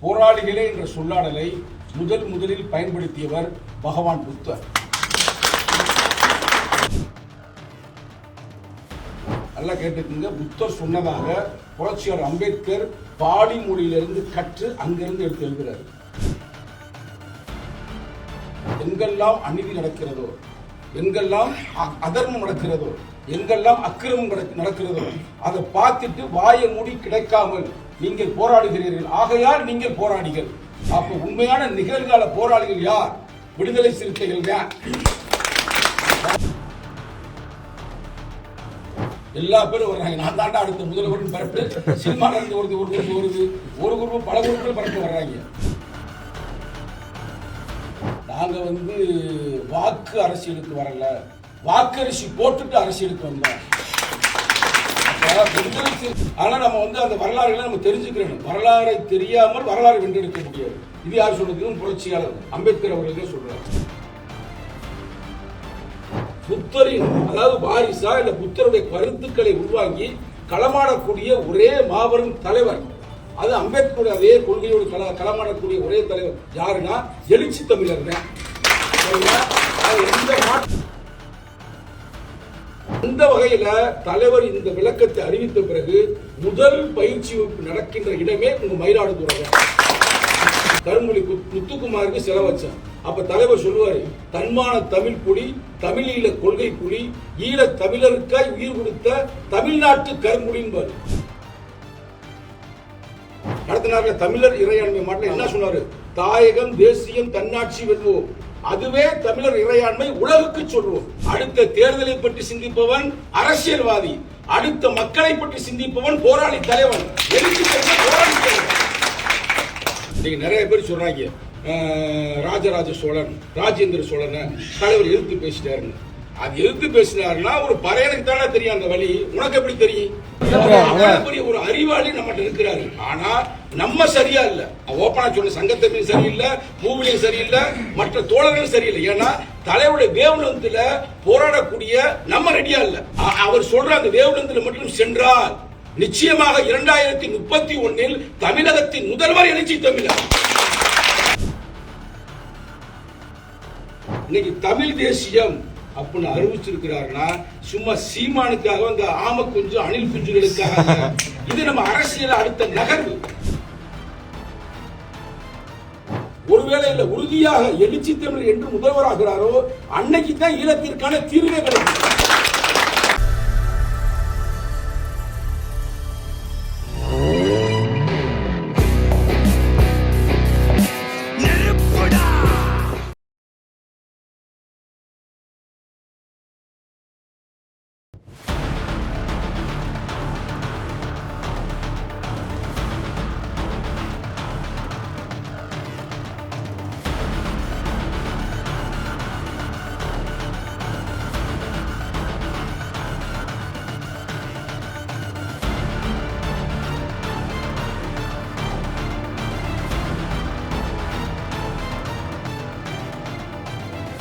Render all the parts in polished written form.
போராளிகளே என்ற சொல்லாடலை முதலில் பயன்படுத்தியவர் பகவான் புத்தர். நல்லா கேட்டுக்கங்க. புத்தர் சொன்னதாக புரட்சியாளர் அம்பேத்கர் பாலி மொழியிலிருந்து கற்று அங்கிருந்து எடுத்து எழுதுகிறார். எங்கெல்லாம் அநீதி நடக்கிறதோ, எங்கெல்லாம் அதர்மம் நடக்கிறதோ, எங்கெல்லாம் அக்கிரமம் நடக்கிறதோ அதை பார்த்துட்டு வாயை மூடி கிடைக்காமல் நீங்கள் போராடுகிறீர்கள், ஆகையால் நீங்கள் போராடிகள். அப்ப உண்மையான நிகழ்கால போராளிகள் யார்? விடுதலை சிறுத்தைகள் தான். எல்லா பேரும் வர்றாங்க. நான் தாண்டா அடுத்த முதல்வர் பரப்பு சினிமால இருந்து ஒரு குரூப் பல குரூப்கள் பரப்பு வர்றாங்க. நாங்க வாக்கு அரசியலுக்கு வரல, வாக்கரிசி போட்டுட்டு அரசியலுக்கு வந்தோம். ஆனா நம்ம அந்த வரலாறுகளை நம்ம தெரிஞ்சுக்கிறோம். வரலாறை தெரியாமல் வரலாறு வென்றெடுக்க முடியாது. இது யார் சொல்றது? புரட்சியாளர் அம்பேத்கர் அவர்களே சொல்றாரு. புத்தரின் அதாவது வாரிசா இல்ல புத்தருடைய கருத்துக்களை உள்வாங்கி களமாடக்கூடிய ஒரே மாபெரும் தலைவர் அது அம்பேத்கருடைய அதே கொள்கையோடு களமாடக்கூடிய ஒரே தலைவர் யாருன்னா எழுச்சி தமிழர் தான். இந்த வகையில தலைவர் இந்த விளக்கத்தை அறிவித்த பிறகு முதல் பயிற்சி வகுப்பு நடக்கின்ற இடமே உங்க மயிலாடுதுறை. கருமொழி முத்துக்குமாருக்கு செலவச்சான். அப்ப தலைவர் சொல்லுவாரு, தன்மான தமிழ் புலி, தமிழீழ கொள்கை புலி, ஈழ தமிழருக்காய் உயிர் கொடுத்த தமிழ்நாட்டு கருமொழின்பாரு. அடுத்த நாள் தமிழர் இறையாண்மை மாட்டில் என்ன சொன்னாரு? தாயகம் தேசியம் தன்னாட்சி வெல்வோம், அதுவே தமிழர் இறையாண்மை உலகுக்கு சொல்வோம். அடுத்த தேர்தலை பற்றி சிந்திப்பவன் அரசியல்வாதி, அடுத்த மக்களை பற்றி சிந்திப்பவன் போராளி தலைவன். நிறைய பேர் சொல்றாங்க ராஜராஜ சோழன் ராஜேந்திர சோழன் தலைவர் எதிர்த்து பேசிட்டாரு. அது எதிர்த்து பேசினாருன்னா ஒரு பறையனுக்கு தானே தெரியும் அந்த வழி. உனக்கு எப்படி தெரியும்? ஒரு அறிவாளி நம்மகிட்ட இருக்கிறாரு. ஆனா நம்ம சரியா இல்ல. ஓப்பனா சொல்ல சங்கத்தமிழ் சரியில்லை, பூவிலையும் சரியில்லை, மற்ற தோழர்களும் சரியில்லை. ஏன்னா தலைவருடைய வேவுலத்துல போராடக்கூடிய நம்ம ரெடியா இல்ல. அவர் சொல்ற அந்த வேவுலத்துல மட்டும் சென்றால் நிச்சயமாக 2031 தமிழகத்தின் முதல்வர் எழுச்சி தமிழர். இன்னைக்கு தமிழ் தேசியம் அப்படின்னு அறிவிச்சிருக்கிறாருன்னா சும்மா சீமானுக்காக அந்த ஆம குஞ்சு அணில் குஞ்சுகளுக்காக. இது நம்ம அரசியல் அடுத்த நகர்வு. ஒருவேளை இல்ல உறுதியாக எழுச்சி தமிழர் என்று முதல்வராகிறாரோ அன்னைக்கு தான் ஈழத்திற்கான தீர்வே கிடைக்கும்.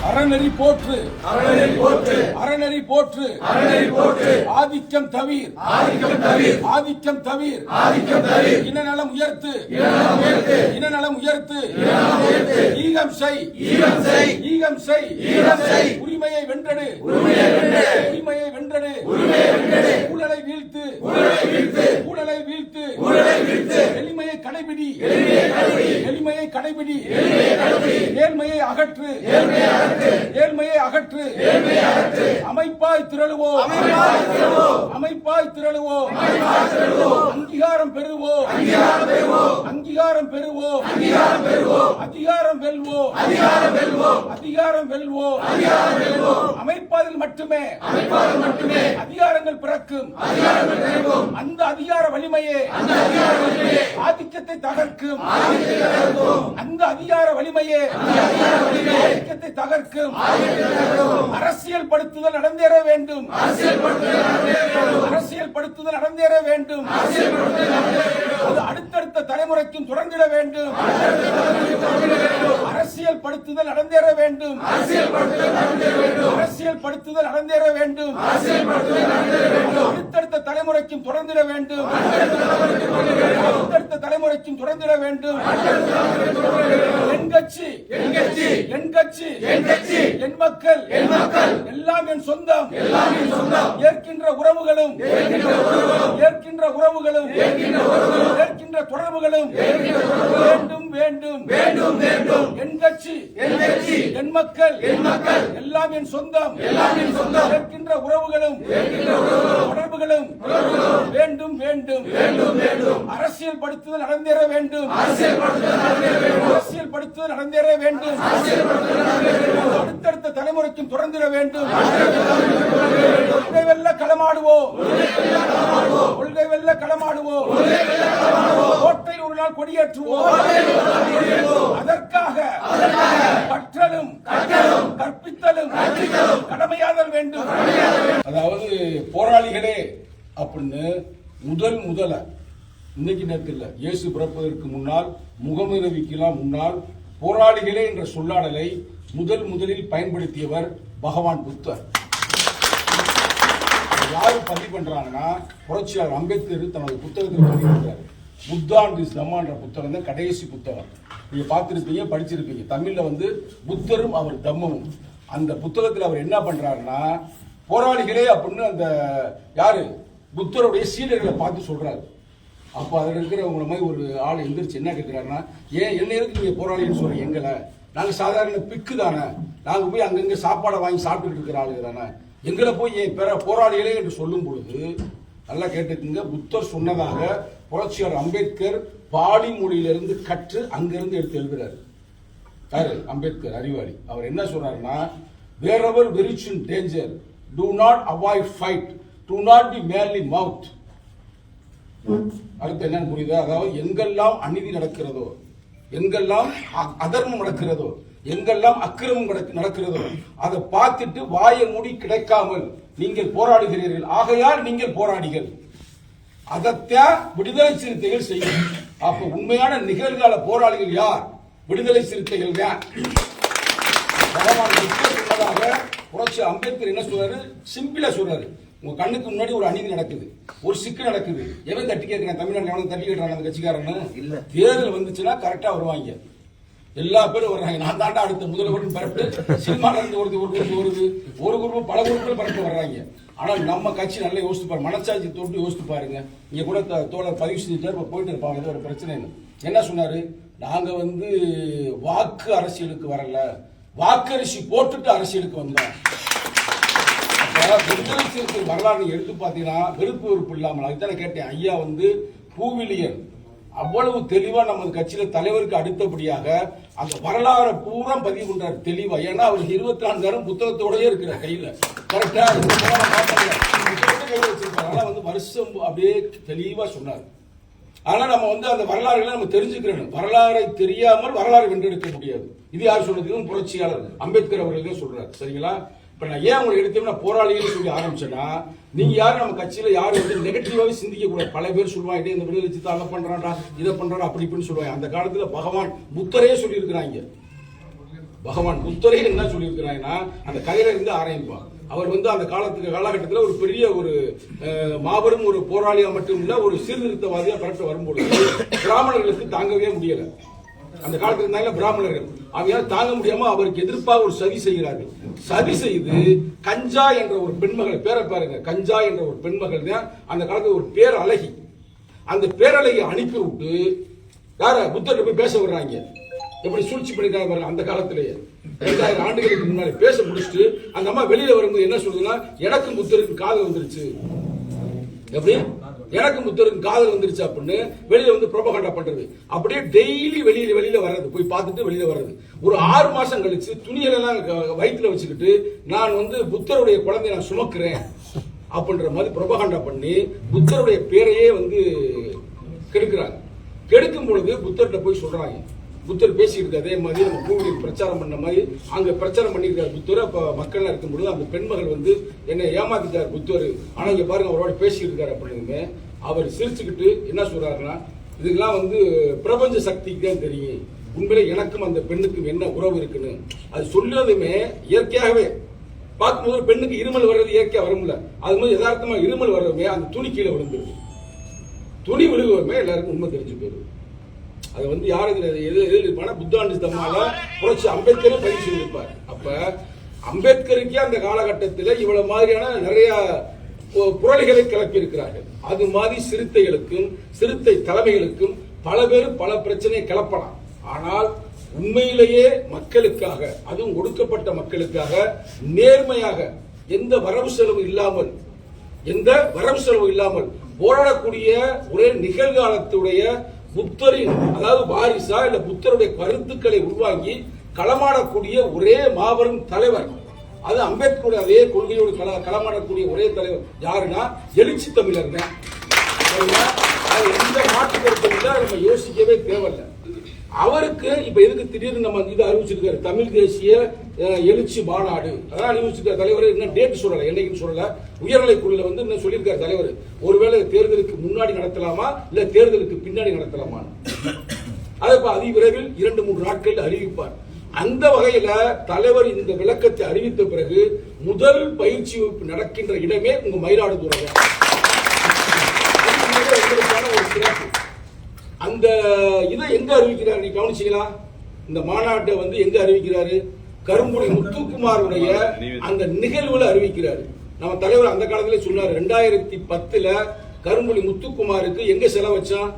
அறநெறி போற்று, அறநெறி போற்று, அறநெறி போற்று, அறநெறி போற்று, ஆதிக்கம் தவிர், ஆதிக்கம் தவிர், ஆதிக்கம் தவிர், ஆதிக்கம் தவிர், இனநலம் உயர்த்து, இனநலம் உயர்த்து, இனநலம் உயர்த்து, இனநலம் உயர்த்து, ஈகம் செய், ஈகம் செய், ஈகம் செய், ஈகம் செய், உரிமையை வென்றெடு, உரிமையை வென்றெடு, உரிமையை வென்றெடு, உரிமையை வென்றெடு, ஊழலை வீழ்த்து, ஊழலை வீழ்த்து, ஊழலை வீழ்த்து, ஊழலை வீழ்த்து, எளிமையை கடைபிடி, எளிமையை கடைபிடி, எளிமையை கடைபிடி, எளிமையை கடைபிடி, ஏழ்மையை அகற்று, ஏழ்மையை அகற்று, ஏழ்மையை அகற்று, ஏழ்மையை அகற்று, அமைப்பாய் திரளுவோம், அமைப்பாய் திரளுவோம், அமைப்பாய் திரளுவோம், அமைப்பாய் திரளுவோம், அங்கீகாரம் பெறுவோம், அங்கீகாரம் பெறுவோம், அங்கீகாரம் பெறுவோம், அங்கீகாரம் பெறுவோம், அதிகாரம் வெல்வோம், அதிகாரம் வெல்வோம், அதிகாரம் வெல்வோம், அதிகாரம் வெல்வோம், அமைப்பாதில் மட்டுமே, அமைப்பாதில் மட்டுமே அதிகாரங்கள் பிறக்கும், அதிகாரங்கள் பிறக்கும், அந்த அதிகார வலிமையே, அந்த அதிகார வலிமையே ஆதிக்கத்தை தகர்க்கும், ஆதிக்கத்தை தகர்க்கும், அந்த அதிகார வலிமையே, அந்த அதிகார வலிமையே ஆதிக்கத்தை தகர்க்கும். அரசியல் படுத்துதல் நடந்தேற வேண்டும், அரசியல் படுத்துதல் நடந்தேற வேண்டும், அரசியல் படுத்துதல் நடந்தேற வேண்டும், அரசியல் படுத்துதல் நடந்தேற வேண்டும், அது அடுத்தடுத்த தலைமுறைக்கும் தொடர்ந்திட வேண்டும். அரசியல் படுத்துதல் நடந்தேற வேண்டும். அரசியல் படுத்துதல் நடந்தேற வேண்டும். அடுத்தடுத்த தலைமுறைக்கும் தொடர்ந்திட வேண்டும். அடுத்தடுத்த தலைமுறைக்கும் தொடர்ந்திட வேண்டும். என் கட்சி, என் கட்சி, என் மக்கள், எல்லாம் என் சொந்தம். ஏற்கின்ற உறவுகளும், ஏற்கின்ற உறவுகளும், ஏற்கின்ற தொடர்புகளும் வேண்டும் வேண்டும் வேண்டும் வேண்டும். என் கட்சி, என் மக்கள், எல்லாம் என் சொந்தம். ஏற்கின்ற உறவுகளும், தொடர்புகளும் வேண்டும் வேண்டும் வேண்டும். அரசியல் படுத்துதல் நடந்தேற வேண்டும். அரசியல் படுத்துதல் நடந்தேற வேண்டும். அடுத்தடுத்த தலைமுறைக்கும் தொடர்ந்திட வேண்டும். கொள்கை வெல்ல களமாடுவோம். கொள்கை வெல்ல களமாடுவோம். கோட்டை ஒரு நாள் கொடியேற்றுவோம். அதற்காக கற்றலும் கற்பித்தலும் கடமையாதல் வேண்டும். அதாவது போராளிகளே அப்படின்னு முதல்ல இன்னைக்கு நேரத்தில் இயேசு பிறப்பதற்கு முன்னால், முகமது நபிக்கெல்லாம் முன்னால் போராளிகளே என்ற சொல்லாடலை முதலில் பயன்படுத்தியவர் பகவான் புத்தர். யாரு பதிவு பண்றாங்கன்னா, புரட்சியாளர் அம்பேத்கர் தனது புத்தகத்தில் பதிவு பண்றாரு. புத்தா அண்ட் திஸ் தம்மா என்ற புத்தகம் தான் கடைசி புத்தகம். நீங்க பார்த்திருப்பீங்க, படிச்சிருப்பீங்க. தமிழ்ல வந்து புத்தரும் அவர் தம்மமும். அந்த புத்தகத்தில் அவர் என்ன பண்றாருன்னா, போராளிகளே அப்படின்னு அந்த யாரு புத்தருடைய சீடர்களை பார்த்து சொல்றாரு. அப்போ அதில் இருக்கிறவங்கள மாதிரி ஒரு ஆள் எந்திரிச்சு என்ன கேட்கிறாருன்னா, ஏன் என்ன இருக்கு நீங்க போராளின்னு சொல்றீங்க? எங்களை நாங்க சாதாரண பிக்கு தானே, நாங்க போய் அங்கங்க சாப்பாடை வாங்கி சாப்பிட்டுட்டு இருக்கிற ஆளுங்க தானே, எங்களை போய் என் போராளிகளே என்று சொல்லும் பொழுது நல்லா கேட்டுக்குங்க. புத்தர் சொன்னதாக புரட்சியாளர் அம்பேத்கர் பாலி மொழியிலிருந்து கற்று அங்கிருந்து எடுத்து எழுதுறாரு. யாரு? அம்பேத்கர், அறிவாளி. அவர் என்ன சொல்றாருன்னா, wherever there is danger, do not avoid fight, do not be merely mouth. அடுத்து என்னன்னு புரியுதா? அதாவது எங்கெல்லாம் அநீதி நடக்கிறதோ, எங்கெல்லாம் அதர்மம் நடக்கிறதோ, எங்கெல்லாம் அக்கிரமம் நடக்கிறதோ அதை பார்த்துட்டு வாயை மூடி கிடைக்காமல் நீங்கள் போராடுகிறீர்கள். ஆகையால் நீங்கள் போராடிகள். அதைத்தான் விடுதலை சிறுத்தைகள் செய்யும். அப்ப உண்மையான நிகழ்கால போராளிகள் யார்? விடுதலை சிறுத்தைகள் தான். புரட்சி அம்பேத்கர் என்ன சொல்றாரு? சிம்பிளா சொல்றாரு, உங்க கண்ணுக்கு முன்னாடி ஒரு அநீதி நடக்குது, ஒரு சிக்கு நடக்குது, எவன் தட்டி கேட்கிறேன்? தமிழ்நாட்டில் எவனும் தட்டி கேட்கறாங்க அந்த கட்சிக்காரன்னு? இல்ல. தேர்தல் வந்துச்சுன்னா கரெக்டா வருவாங்க, எல்லா பேரும் வர்றாங்க. நான் தாண்டா அடுத்த முதல்வர் பரப்பிட்டு சினிமால இருந்து ஒரு குரூப் பல குரூப்கள் பரப்பிட்டு வர்றாங்க. ஆனால் நம்ம கட்சி நல்லா யோசித்து பாருங்க, மனசாட்சி தொட்டு யோசித்து பாருங்க. இங்க கூட தோழர் பதிவு செஞ்சுட்டு போயிட்டு இருப்பாங்க, ஏதோ ஒரு பிரச்சனை. என்ன சொன்னாரு? நாங்க வந்து வாக்கு அரசியலுக்கு வரல, வாக்கரிசி போட்டுட்டு அரசியலுக்கு வந்தோம். விடுதலை சிறுத்தை வரலாறு எடுத்து பாத்தீங்கன்னா வெறுப்பு வெறுப்பு இல்லாமல், அதுதான் கேட்டேன். ஐயா வந்து பூவிலியன் அவ்வளவு தெளிவா நமது கட்சியில தலைவருக்கு அடுத்தபடியாக அந்த வரலாறு பூரா பதிவு பண்றாரு தெளிவா. ஏன்னா அவருக்கு 24 புத்தகத்தோடய இருக்கிற கையில கரெக்டா வந்து வருஷம் அப்படியே தெளிவா சொன்னார். ஆனா நம்ம வந்து அந்த வரலாறுகளை நம்ம தெரிஞ்சுக்கிறோம். வரலாறை தெரியாமல் வரலாறு வென்றெடுக்க முடியாது. இது யார் சொன்னதுக்கும் புரட்சியாளர் அம்பேத்கர் அவர்கள் சொல்றாரு. சரிங்களா? இப்ப நான் ஏன் உங்களை எடுத்தோம்னா போராளிகள் சொல்லி ஆரம்பிச்சேன்னா, நீங்க யாரும் நம்ம கட்சியில யாரும் வந்து நெகட்டிவாவே சிந்திக்க கூடாது. பல பேர் சொல்லுவாங்க, இந்த விடுதலை சிறுத்தை அதை பண்றான்டா, இதை பண்றான், அப்படி இப்படின்னு சொல்லுவாங்க. அந்த காலத்துல பகவான் புத்தரே சொல்லி இருக்கிறாங்க. பகவான் புத்தரே என்ன சொல்லி இருக்கிறாங்கன்னா, அந்த கதையில இருந்து ஆரம்பிப்பான். அவர் வந்து அந்த காலகட்டத்தில் ஒரு பெரிய ஒரு மாபெரும் ஒரு போராளியா மட்டும் இல்ல, ஒரு சீர்திருத்தவாதியா பரப்பிட்டு வரும்போது பிராமணர்களுக்கு தாங்கவே முடியல. அந்த காலத்துல இருந்தாங்க பிராமணர்கள், அவங்க தாங்க முடியாம அவருக்கு எதிர்ப்பாக ஒரு சதி செய்கிறார்கள். சதி செய்து கஞ்சா என்ற ஒரு பெண்மகள், பேரை பாருங்க, கஞ்சா என்ற ஒரு பெண்மகள் தான் அந்த காலத்துல ஒரு பேர் அழகி. அந்த பேரழகி அனுப்பி விட்டு யார புத்தர் போய் பேச வர்றாங்க. எப்படி சூழ்ச்சி பண்ணிருக்காங்க அந்த காலத்திலேயே. 2000 ஆண்டுகளுக்கு முன்னாடி பேச முடிச்சுட்டு அந்த அம்மா வெளியில வரும்போது என்ன சொல்றதுன்னா, எனக்கும் புத்தருக்கு காதல் வந்துருச்சு. எப்படி? எனக்கும் புத்தருக்கு காதல் வந்துருச்சு அப்படின்னு வெளியில வந்து புரோபகண்டா பண்றது. அப்படியே டெய்லி வெளியில வர்றது, போய் பார்த்துட்டு வெளியில வர்றது. ஒரு 6 மாசம் கழிச்சு துணியெல்லாம் வயிற்றுல வச்சுக்கிட்டு நான் வந்து புத்தருடைய குழந்தைய நான் சுமக்கிறேன் அப்படின்ற மாதிரி புரோபகண்டா பண்ணி புத்தருடைய பேரையே வந்து கெடுக்கிறாங்க. கெடுக்கும் பொழுது புத்தர்கிட்ட போய் சொல்றாங்க. புத்தர் பேசிட்டு அதே மாதிரி நம்ம பூமியில் பிரச்சாரம் பண்ண மாதிரி அங்க பிரச்சாரம் பண்ணிருக்காரு புத்தர். அப்ப மக்கள் இருக்கும்பொழுது அந்த பெண்மகள் வந்து என்ன ஏமாத்திட்டார் புத்தர், ஆனா இங்க பாருங்க அவரோட பேசிட்டு இருக்காரு அப்படின்னு அவர் சிரிச்சுக்கிட்டு என்ன சொல்றாருன்னா, இதெல்லாம் வந்து பிரபஞ்ச சக்திக்கு தான் தெரியும். உண்மையிலே எனக்கும் அந்த பெண்ணுக்கும் என்ன உறவு இருக்குன்னு அது சொல்றதுமே இயற்கையாகவே பார்க்கும்போது ஒரு பெண்ணுக்கு இருமல் வர்றது இயற்கையா வரும்ல, அது மாதிரி யதார்த்தமா இருமல் வர்றதுமே அந்த துணி கீழே விழுந்துருது. துணி விழுகுமே எல்லாருக்கும் உண்மை தெரிஞ்சு போயிடுது. அது வந்து யார் எழுதிருப்பானா புத்தாண்டு தம்மால புரட்சி அம்பேத்கரே பதிவு செய்திருப்பார். அப்ப அம்பேத்கருக்கே அந்த காலகட்டத்தில் இவ்வளவு மாதிரியான நிறைய புரளிகளை கிளப்பி இருக்கிறார்கள். அது மாதிரி சிறுத்தைகளுக்கும் சிறுத்தை தலைமைகளுக்கும் பல பேர் பல பிரச்சனையை கிளப்பலாம். ஆனால் உண்மையிலேயே மக்களுக்காக, அதுவும் ஒடுக்கப்பட்ட மக்களுக்காக நேர்மையாக எந்த வரவு செலவு இல்லாமல் போராடக்கூடிய ஒரே நிகழ்காலத்துடைய புத்தரின், அதாவது வாரிசா இல்ல புத்தருடைய கருத்துக்களை உருவாக்கி களமாடக்கூடிய ஒரே மாபெரும் தலைவர், அது அம்பேத்கருடைய அதே கொள்கையோடு களமாடக்கூடிய ஒரே தலைவர் யாருன்னா எழுச்சி தமிழர் தான். எந்த மாற்று கருத்து நம்ம யோசிக்கவே தேவையில்லை. அவருக்கு இப்ப எதுக்கு திடீர்னு நம்ம இது அறிவிச்சிருக்காரு, தமிழ் தேசிய எழுச்சி மாநாடு அதான் அறிவிச்சிருக்காரு தலைவர். என்ன டேட் சொல்லல, என்னைக்குன்னு சொல்லல. உயர்நிலைக்குள்ள வந்து என்ன சொல்லியிருக்காரு தலைவர், ஒருவேளை தேர்தலுக்கு முன்னாடி நடத்தலாமா இல்ல தேர்தலுக்கு பின்னாடி நடத்தலாமா, அதை அதி விரைவில் 2-3 நாட்கள் அறிவிப்பார். அந்த வகையில தலைவர் இந்த விளக்கத்தை அறிவித்த பிறகு முதல் பயிற்சி வகுப்பு நடக்கின்ற இடமே உங்க மயிலாடுதுறை. ஒரு சிறப்பு. அந்த இதை எங்க அறிவிக்கிறார் நீ கவனிச்சீங்களா? இந்த மாநாட்டை வந்து எங்க அறிவிக்கிறாரு? கரும்புலி முத்துக்குமாருடைய அந்த நிகழ்வுல அறிவிக்கிறாரு. நம்ம தலைவர் அந்த காலத்திலே சொன்னார், 2010 கரும்புலி முத்துக்குமாருக்கு எங்க செலவச்சான்?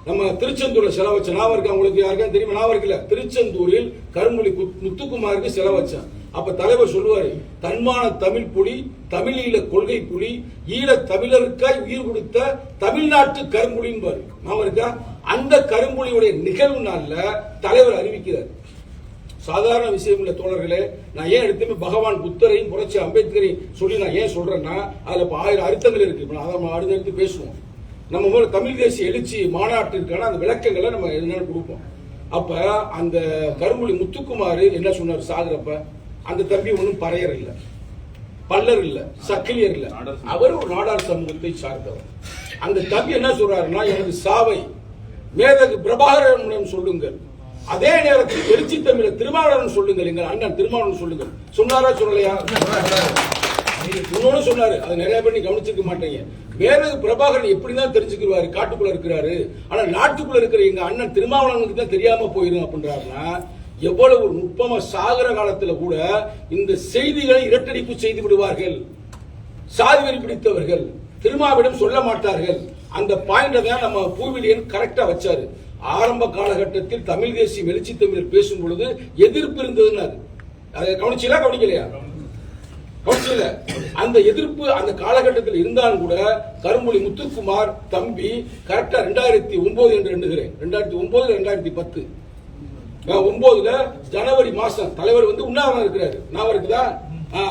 நம்ம திருச்செந்தூர்ல செலவச்ச ஞாபகம் இருக்கு உங்களுக்கு? யாருக்கா தெரியுமா? ஞாபகம் இருக்குல்ல? திருச்செந்தூரில் கரும்புலி முத்துக்குமாருக்கு செலவச்சான். அப்ப தலைவர் சொல்லுவாரு, தன்மான தமிழ் புலி, தமிழீழ கொள்கை புலி, ஈழ தமிழருக்காய் உயிர் கொடுத்த தமிழ்நாட்டு கரும்புலின்னு ஞாபகம் இருக்கா? அந்த கரும்புலியுடைய நிகழ்வு நாள்ல தலைவர் அறிவிக்கிறார். சாதாரண விஷயம் இல்ல தோழர்களே. நான் ஏன் எடுத்துமே பகவான் புத்தரையும் புரட்சி அம்பேத்கரையும் சொல்லி நான் ஏன் சொல்றேன்னா அதுல 1000 அர்த்தங்கள் இருக்கு. அதை அடுத்தடுத்து பேசுவோம். நம்ம தமிழ் தேசிய எழுச்சி மாநாட்டிற்கான அந்த விளக்கங்களை நம்ம என்னன்னு கொடுப்போம். அப்ப அந்த கரும்புலி முத்துக்குமார் என்ன சொன்னார் சாகுறப்ப, அந்த தம்பி ஒன்றும் பறையர் இல்ல, பல்லர் இல்ல, சக்கிலியர் இல்ல, அவர் ஒரு நாடார் சமூகத்தை சார்ந்தவர். அந்த தம்பி என்ன சொல்றாருன்னா, எனது சாவை மேதகு பிரபாகரனிடம் சொல்லுங்கள், அதே நேரத்தில் எழுச்சி தமிழர் திருமாவளவன் சொல்லுங்கள், எங்கள் அண்ணன் திருமாவளவன் சொல்லுங்கள். சொன்னாரா சொல்லலையா? இன்னொன்னு சொன்னாரு, அது நிறைய பேர் நீ கவனிச்சிருக்க மாட்டீங்க. மேதகு பிரபாகரன் எப்படிதான் தெரிஞ்சுக்கிறாரு, காட்டுக்குள்ள இருக்கிறாரு, ஆனா நாட்டுக்குள்ள இருக்கிற எங்க அண்ணன் திருமாவளவனுக்கு தான் தெரியாம போயிரும் அப்படின்றாருன்னா எவ்வளவு ஒரு நுட்பமா சாகர காலத்துல கூட இந்த செய்திகளை இரட்டடிப்பு செய்து விடுவார்கள். சாதி வெறி பிடித்தவர்கள் திருமாவிடம் சொல்ல மாட்டார்கள். அந்த பாயிண்ட தான் நம்ம பூவிலியன் கரெக்டா வச்சாரு. ஆரம்ப காலகட்டத்தில் தமிழ் தேசியம் எழுச்சி தமிழர் பேசும் பொழுது எதிர்ப்பு இருந்ததுன்னு அதை கவனிச்சீங்களா கவனிக்கலையா? அந்த எதிர்ப்பு அந்த காலகட்டத்தில் இருந்தாலும் கூட கரும்புலி முத்துக்குமார் தம்பி கரெக்டா 2009 என்று எண்ணுகிறேன், 2009 2010 ஜனவரி மாசம் தலைவர் வந்து உண்ணாவிரதம் இருக்கிறாரு. ஞாபகம் இருக்குதா?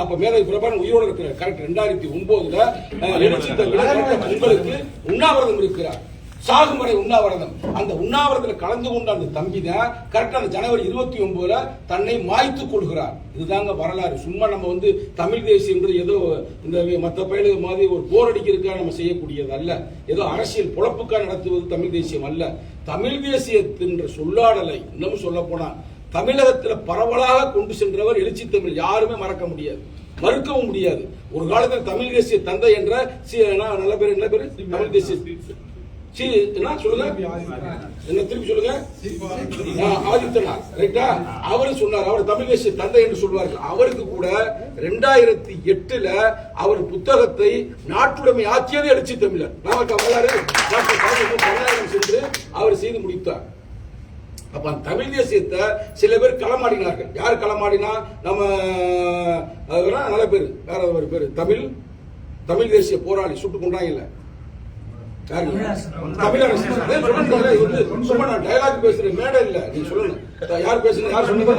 அப்ப மேதகு பிரபாகரன் உயிரோடு இருக்கிறார். கரெக்ட் 2009 எழுச்சி தமிழர் உங்களுக்கு உண்ணாவிரதம் இருக்கிறார், சாகுமறை உண்ணாவிரதம். அந்த உண்ணாவிரதத்தில் கலந்து கொண்ட அந்த தம்பி தான் கரெக்டா ஜனவரி 29 தன்னை மாய்த்துக் கொள்கிறார். இதுதாங்க வரலாறு. சும்மா நம்ம வந்து தமிழ் தேசியம் ஏதோ இந்த மற்ற பயிலுக்கு மாதிரி ஒரு போர் அடிக்கிறதுக்காக நம்ம செய்யக்கூடியது அல்ல, ஏதோ அரசியல் பொழப்புக்காக நடத்துவது தமிழ் தேசியம் அல்ல. தமிழ் தேசியத்தின் சொல்லாடலை இன்னமும் சொல்ல போனா தமிழகத்தில் பரவலாக கொண்டு சென்றவர் எழுச்சி தமிழ். யாருமே மறக்க முடியாது, மறுக்கவும் முடியாது. ஒரு காலத்தில் தமிழ் தேசிய தந்தை என்ற நல்ல பேர் தமிழ் தேசிய என்ன சொல்லுங்க, என்ன திருப்பி சொல்லுங்க, ஆதித்தனார் ரைட்டா? அவரு சொன்னார், அவர் தமிழ் தேசிய தந்தை என்று சொல்வார்கள். அவருக்கு கூட 2008 அவர் புத்தகத்தை நாட்டுடைமை ஆக்கியது எழுச்சி தமிழர். சென்று அவர் செய்து முடித்தார். அப்ப தமிழ் தேசியத்தை சில பேர் களமாடினார்கள். யார் களமாடினா? நம்ம நல்ல பேரு, வேற ஒரு பேரு, தமிழ் தேசிய போராளி சுட்டுக் கொண்டாங்கல்ல, தமிழரசு. டயலாக் பேசுறேன், மேடை இல்ல, நீங்க சொல்லணும் யார் பேசுறது, யார் சொன்னது?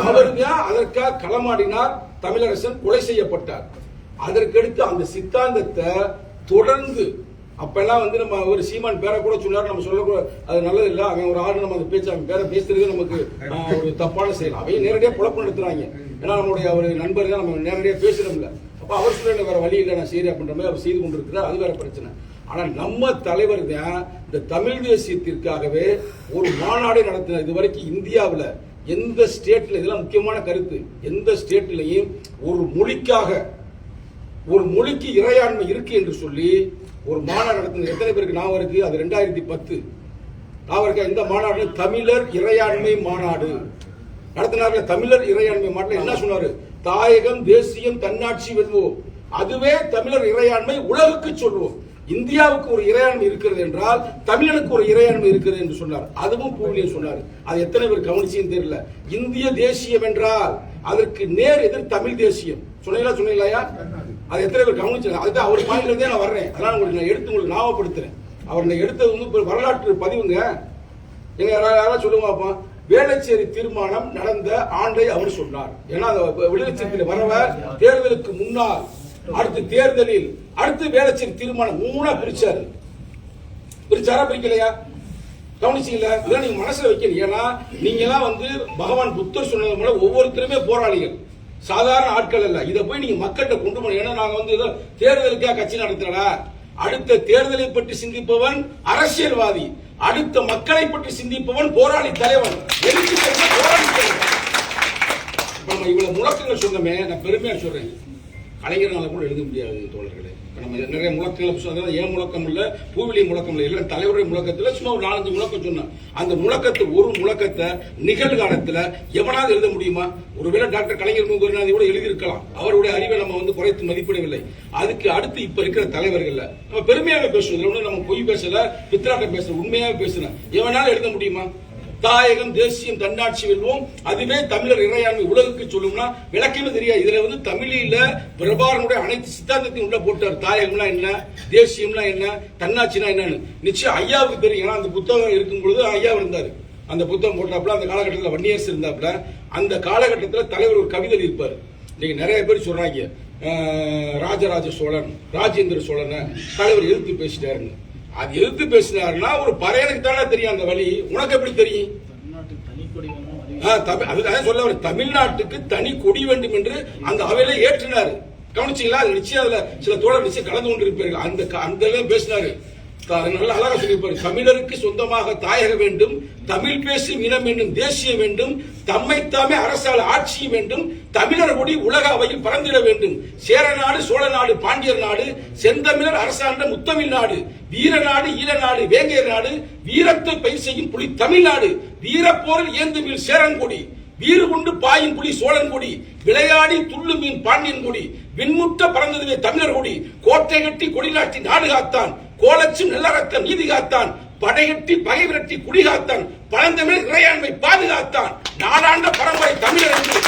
அவருக்கு அதற்காக களமாடினார். தமிழரசன் கொலை செய்யப்பட்டார். அதற்கடுத்து அந்த சித்தாந்தத்தை தொடர்ந்து அப்பெல்லாம் வந்து நம்ம ஒரு சீமான் பேரை கூட சொன்னார், நம்ம சொல்லக்கூட அது நல்லது இல்ல. அவன் ஒரு ஆள், நம்ம அந்த பேச்சு அவன் பேரை பேசுறது நமக்கு ஒரு தப்பான செயல். அவையும் நேரடியாக குழப்பம் நடத்துறாங்க. ஏன்னா நம்மளுடைய ஒரு நண்பர்கள் நம்ம நேரடியாக பேசுறோம்ல. அப்ப அவர் சொல்ல வேற வழி இல்லை, நான் சரி அப்படின்ற மாதிரி அவர் செய்து கொண்டிருக்கிறார். அது வேற பிரச்சனை. ஆனால் நம்ம தலைவர் தான் இந்த தமிழ் தேசியத்திற்காகவே ஒரு மாநாடு நடத்தினார். இதுவரைக்கும் இந்தியாவில் எந்த ஸ்டேட்ல, இதெல்லாம் முக்கியமான கருத்து, எந்த ஸ்டேட்லையும் ஒரு மொழிக்கு இறையாண்மை இருக்கு என்று சொல்லி ஒரு மாநாடு நடத்தின எத்தனை பேருக்கு ஞாபகம் இருக்கு? அது 2010 அவருக்கு இந்த மாநாடு தமிழர் இறையாண்மை மாநாடு நடத்தினார்கள். தமிழர் இறையாண்மை மாநாடு என்ன சொன்னாரு? தாயகம், தேசியம், தன்னாட்சி வெல்வோம். அதுவே தமிழர் இறையாண்மை, உலகுக்கு சொல்வோம். இந்தியாவுக்கு ஒரு இறையாண்மை இருக்கிறது என்றால் தமிழனுக்கு ஒரு இறையாண்மை இருக்கிறது என்று சொன்னார். அதுவும் பூவிலியன் சொன்னார். அது எத்தனை பேர் கவனிச்சுன்னு தெரியல. இந்திய தேசியம் என்றால் அதற்கு நேர் எதிர் தமிழ் தேசியம். சொன்னீங்களா? அது எத்தனை பேர் கவனிச்சாங்க? அதுதான் அவர் பாயிண்ட்ல இருந்தே நான் வர்றேன். அதனால உங்களுக்கு நான் எடுத்து உங்களுக்கு ஞாபகப்படுத்துறேன். அவர் எடுத்தது வந்து வரலாற்று பதிவுங்க. எங்க யாராவது சொல்லுவாப்பா, வேளச்சேரி தீர்மானம் நடந்த ஆண்டை அவர் சொன்னார். ஏன்னா விடுதலை வரவ தேர்தலுக்கு முன்னால், அடுத்த தேர்தலில், அடுத்து வேளச்சேரி தீர்மானம் 3 பிரிச்சாரா? பிரிக்கலையா? கவனிச்சீங்களா? இதெல்லாம் நீங்க மனசுல வைக்கணும். ஏன்னா நீங்க எல்லாம் வந்து பகவான் புத்தர் சொன்னது போல ஒவ்வொருத்தருமே போராளிகள், சாதாரண ஆட்கள் அல்ல. இதை போய் நீங்க மக்கள்கிட்ட கொண்டு போகணும். ஏன்னா நாங்க வந்து தேர்தலுக்காக கட்சி நடத்துறா. அடுத்த தேர்தலை பற்றி சிந்திப்பவன் அரசியல்வாதி, அடுத்த மக்களை பற்றி சிந்திப்பவன் போராளி தலைவன், எழுச்சி போராளி தலைவன். நம்ம இவ்வளவு முழக்கங்கள் சொன்னமே, நான் பெருமையா சொல்றேன், கலைஞர்னால கூட எழுத முடியாது தோழர்களே. நம்ம நிறைய முழக்கங்கள் சொன்னது ஏன் முழக்கம் இல்ல, பூவிலி முழக்கம் இல்ல, இல்ல தலைவருடைய முழக்கத்துல சும்மா ஒரு 4-5 முழக்கம் சொன்னேன். அந்த முழக்கத்தில் ஒரு முழக்கத்தை நிகழ்காலத்துல எவனாவது எழுத முடியுமா? ஒருவேளை டாக்டர் கலைஞர் கருணாநிதி கூட எழுதியிருக்கலாம். அவருடைய அறிவை நம்ம வந்து குறைத்து மதிப்பிடவில்லை. அதுக்கு அடுத்து இப்ப இருக்கிற தலைவர்கள் நம்ம பெருமையாக பேசுவோம். நம்ம பொய் பேசல, பித்ராட்டம் பேசல, உண்மையாக பேசுறேன். எவனாலும் எழுத முடியுமா? தாயகம், தேசியம், தன்னாட்சி வெல்வோம், அதுவே தமிழர் இறையாண்மை, உலகுக்கு சொல்லும்னா விளக்கமே தெரியாது. இதுல வந்து தமிழில பிரபாகரனுடைய அனைத்து சித்தாந்தத்தையும் உள்ள போட்டார். தாயகம்னா என்ன, தேசியம்னா என்ன, தன்னாட்சினா என்னன்னு நிச்சயம் ஐயாவுக்கு தெரியும். அந்த புத்தகம் இருக்கும் பொழுது ஐயா இருந்தாரு. அந்த புத்தகம் போட்டாப்புல அந்த காலகட்டத்தில் வன்னியரசு இருந்தாப்புல. அந்த காலகட்டத்தில் தலைவர் ஒரு கவிதை இருப்பார். நீங்க நிறைய பேர் சொல்றாங்க ராஜராஜ சோழன், ராஜேந்திர சோழனை தலைவர் எதிர்த்து பேசிட்டாருன்னு. அது எதிர்த்து பேசினாருன்னா ஒரு பறையனுக்கு தானே தெரியும் அந்த வழி. உனக்கு எப்படி தெரியும்? அதுதான் சொல்ல வர, தமிழ்நாட்டுக்கு தனி கொடி வேண்டும் என்று அந்த அவையில ஏற்றினாரு. கவனிச்சீங்களா? நிச்சயம் அதுல சில தோழர் நிச்சயம் கலந்து கொண்டிருப்பீர்கள். அந்த பேசினாரு. நல்லா அழகா சொல்லியிருப்பாரு. தமிழருக்கு சொந்தமாக தாயகம் வேண்டும், தமிழ் பேசும் இனம் வேண்டும், தேசியம் வேண்டும், தம்மைத்தாமே அரசால் ஆட்சி வேண்டும், தமிழர் கொடி உலக அவையில் பறந்திட வேண்டும், சேர நாடு, சோழ நாடு, பாண்டியர் நாடு, செந்தமிழர் அரசாண்ட முத்தமிழ் நாடு, வீரநாடு, ஈழநாடு, வேங்கையர் நாடு, வீரத்தை பயிர் செய்யும் புலி தமிழ்நாடு, வீரப்போரில் ஏந்துமிழ் சேரன்கொடி, வீறு கொண்டு பாயும் புலி சோழன் கொடி, விளையாடி துள்ளு மீன் பாண்டியன் கொடி, விண்முட்ட பறந்ததுவே தமிழர் கொடி, கோட்டை கட்டி கொடி நாட்டி நாடு காத்தான், கோலச்சு நல்லறத்த நீதி காத்தான், படையட்டி பகை விரட்டி குடி காத்தான், பழந்தமிழ் இறையாண்மை பாதுகாத்தான், நாடாண்ட பரம்பரை தமிழர் என்று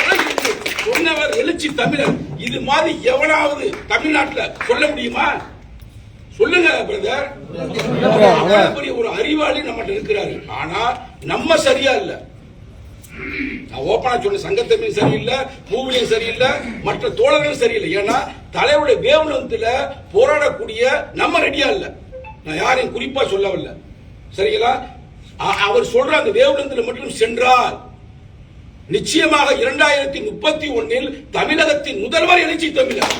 உலகிற்கு சொன்னவர் எழுச்சி தமிழர். இது மாதிரி எவனாவது தமிழ்நாட்டில் சொல்ல முடியுமா? சொல்லுங்க பிரதர். ஒரு அறிவாளி நம்ம இருக்கிறாரு. ஆனா நம்ம சரியா இல்ல. நான் ஓப்பனா சொன்ன, சங்கத்தமிழ் சரியில்லை, பூவிலியும் சரியில்லை, மற்ற தோழர்களும் சரியில்லை. ஏன்னா தலைவருடைய வேவனத்துல போராடக்கூடிய நம்ம ரெடியா இல்ல. நான் யாரையும் குறிப்பா சொல்லவில்லை, சரிங்களா? அவர் சொல்ற அந்த வேவனத்துல மட்டும் சென்றால் நிச்சயமாக 2031 தமிழகத்தின் முதல்வர் எழுச்சி தமிழர்.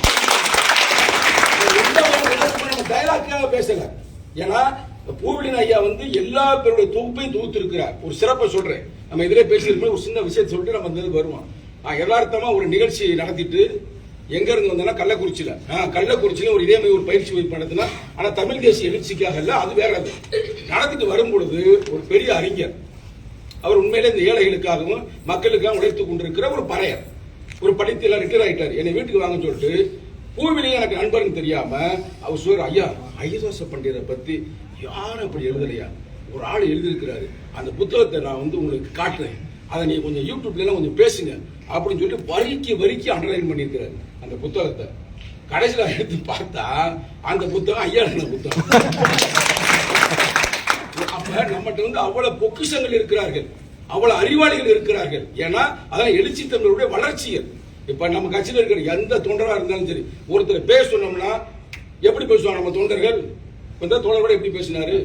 டயலாக்காக பேசல. ஏன்னா பூவிலின் ஐயா வந்து எல்லா பேருடைய தொகுப்பையும் தொகுத்திருக்கிறார். ஒரு சிறப்பை சொல்றேன். நம்ம இதிலே பேசியிருக்கோம். ஒரு சின்ன விஷயத்தை சொல்லிட்டு நம்ம இந்த வருவோம். நான் எல்லார்த்தமா ஒரு நிகழ்ச்சி நடத்திட்டு எங்க இருந்து வந்தேன்னா கள்ளக்குறிச்சியில ஒரு இதே மாதிரி ஒரு பயிற்சி வகுப்பு நடத்தினா. ஆனா தமிழ் தேசிய எழுச்சிக்காக இல்ல, அது வேற. அது நடத்திட்டு வரும் பொழுது ஒரு பெரிய அறிஞர், அவர் உண்மையிலே இந்த ஏழைகளுக்காகவும் மக்களுக்காக உழைத்துக் கொண்டிருக்கிற ஒரு பறையர், ஒரு படித்து எல்லாம் ரிட்டையர் ஆயிட்டார். என்னை வீட்டுக்கு வாங்கன்னு சொல்லிட்டு, பூவிலியும் எனக்கு நண்பருக்கு தெரியாம அவர் சொல்ற, ஐயா ஐயதாச பண்டிதரை பத்தி யாரும் அப்படி எழுதலையா, ஒரு ஆள் எழுதியிருக்கிறாரு, அந்த புத்தகத்தை நான் வந்து உங்களுக்கு காட்டுறேன், அதை நீங்க கொஞ்சம் யூடியூப்ல எல்லாம் கொஞ்சம் பேசுங்க அப்படின்னு சொல்லிட்டு வரிக்கு அண்டர்லைன் பண்ணியிருக்கிறாரு அந்த புத்தகத்தை. கடைசியில் எடுத்து பார்த்தா அந்த புத்தகம் ஐயா புத்தகம். அப்ப நம்மகிட்ட வந்து அவ்வளவு பொக்கிஷங்கள் இருக்கிறார்கள், அவ்வளவு அறிவாளிகள் இருக்கிறார்கள். ஏன்னா அதான் எழுச்சி தமிழருடைய வளர்ச்சியல். இப்ப நம்ம கட்சியில் இருக்கிற எந்த தொண்டரா இருந்தாலும் சரி, ஒருத்தர் பேச சொன்னோம்னா எப்படி பேசுவாங்க நம்ம தொண்டர்கள்? தோழரோட எப்படி பேசினாரு?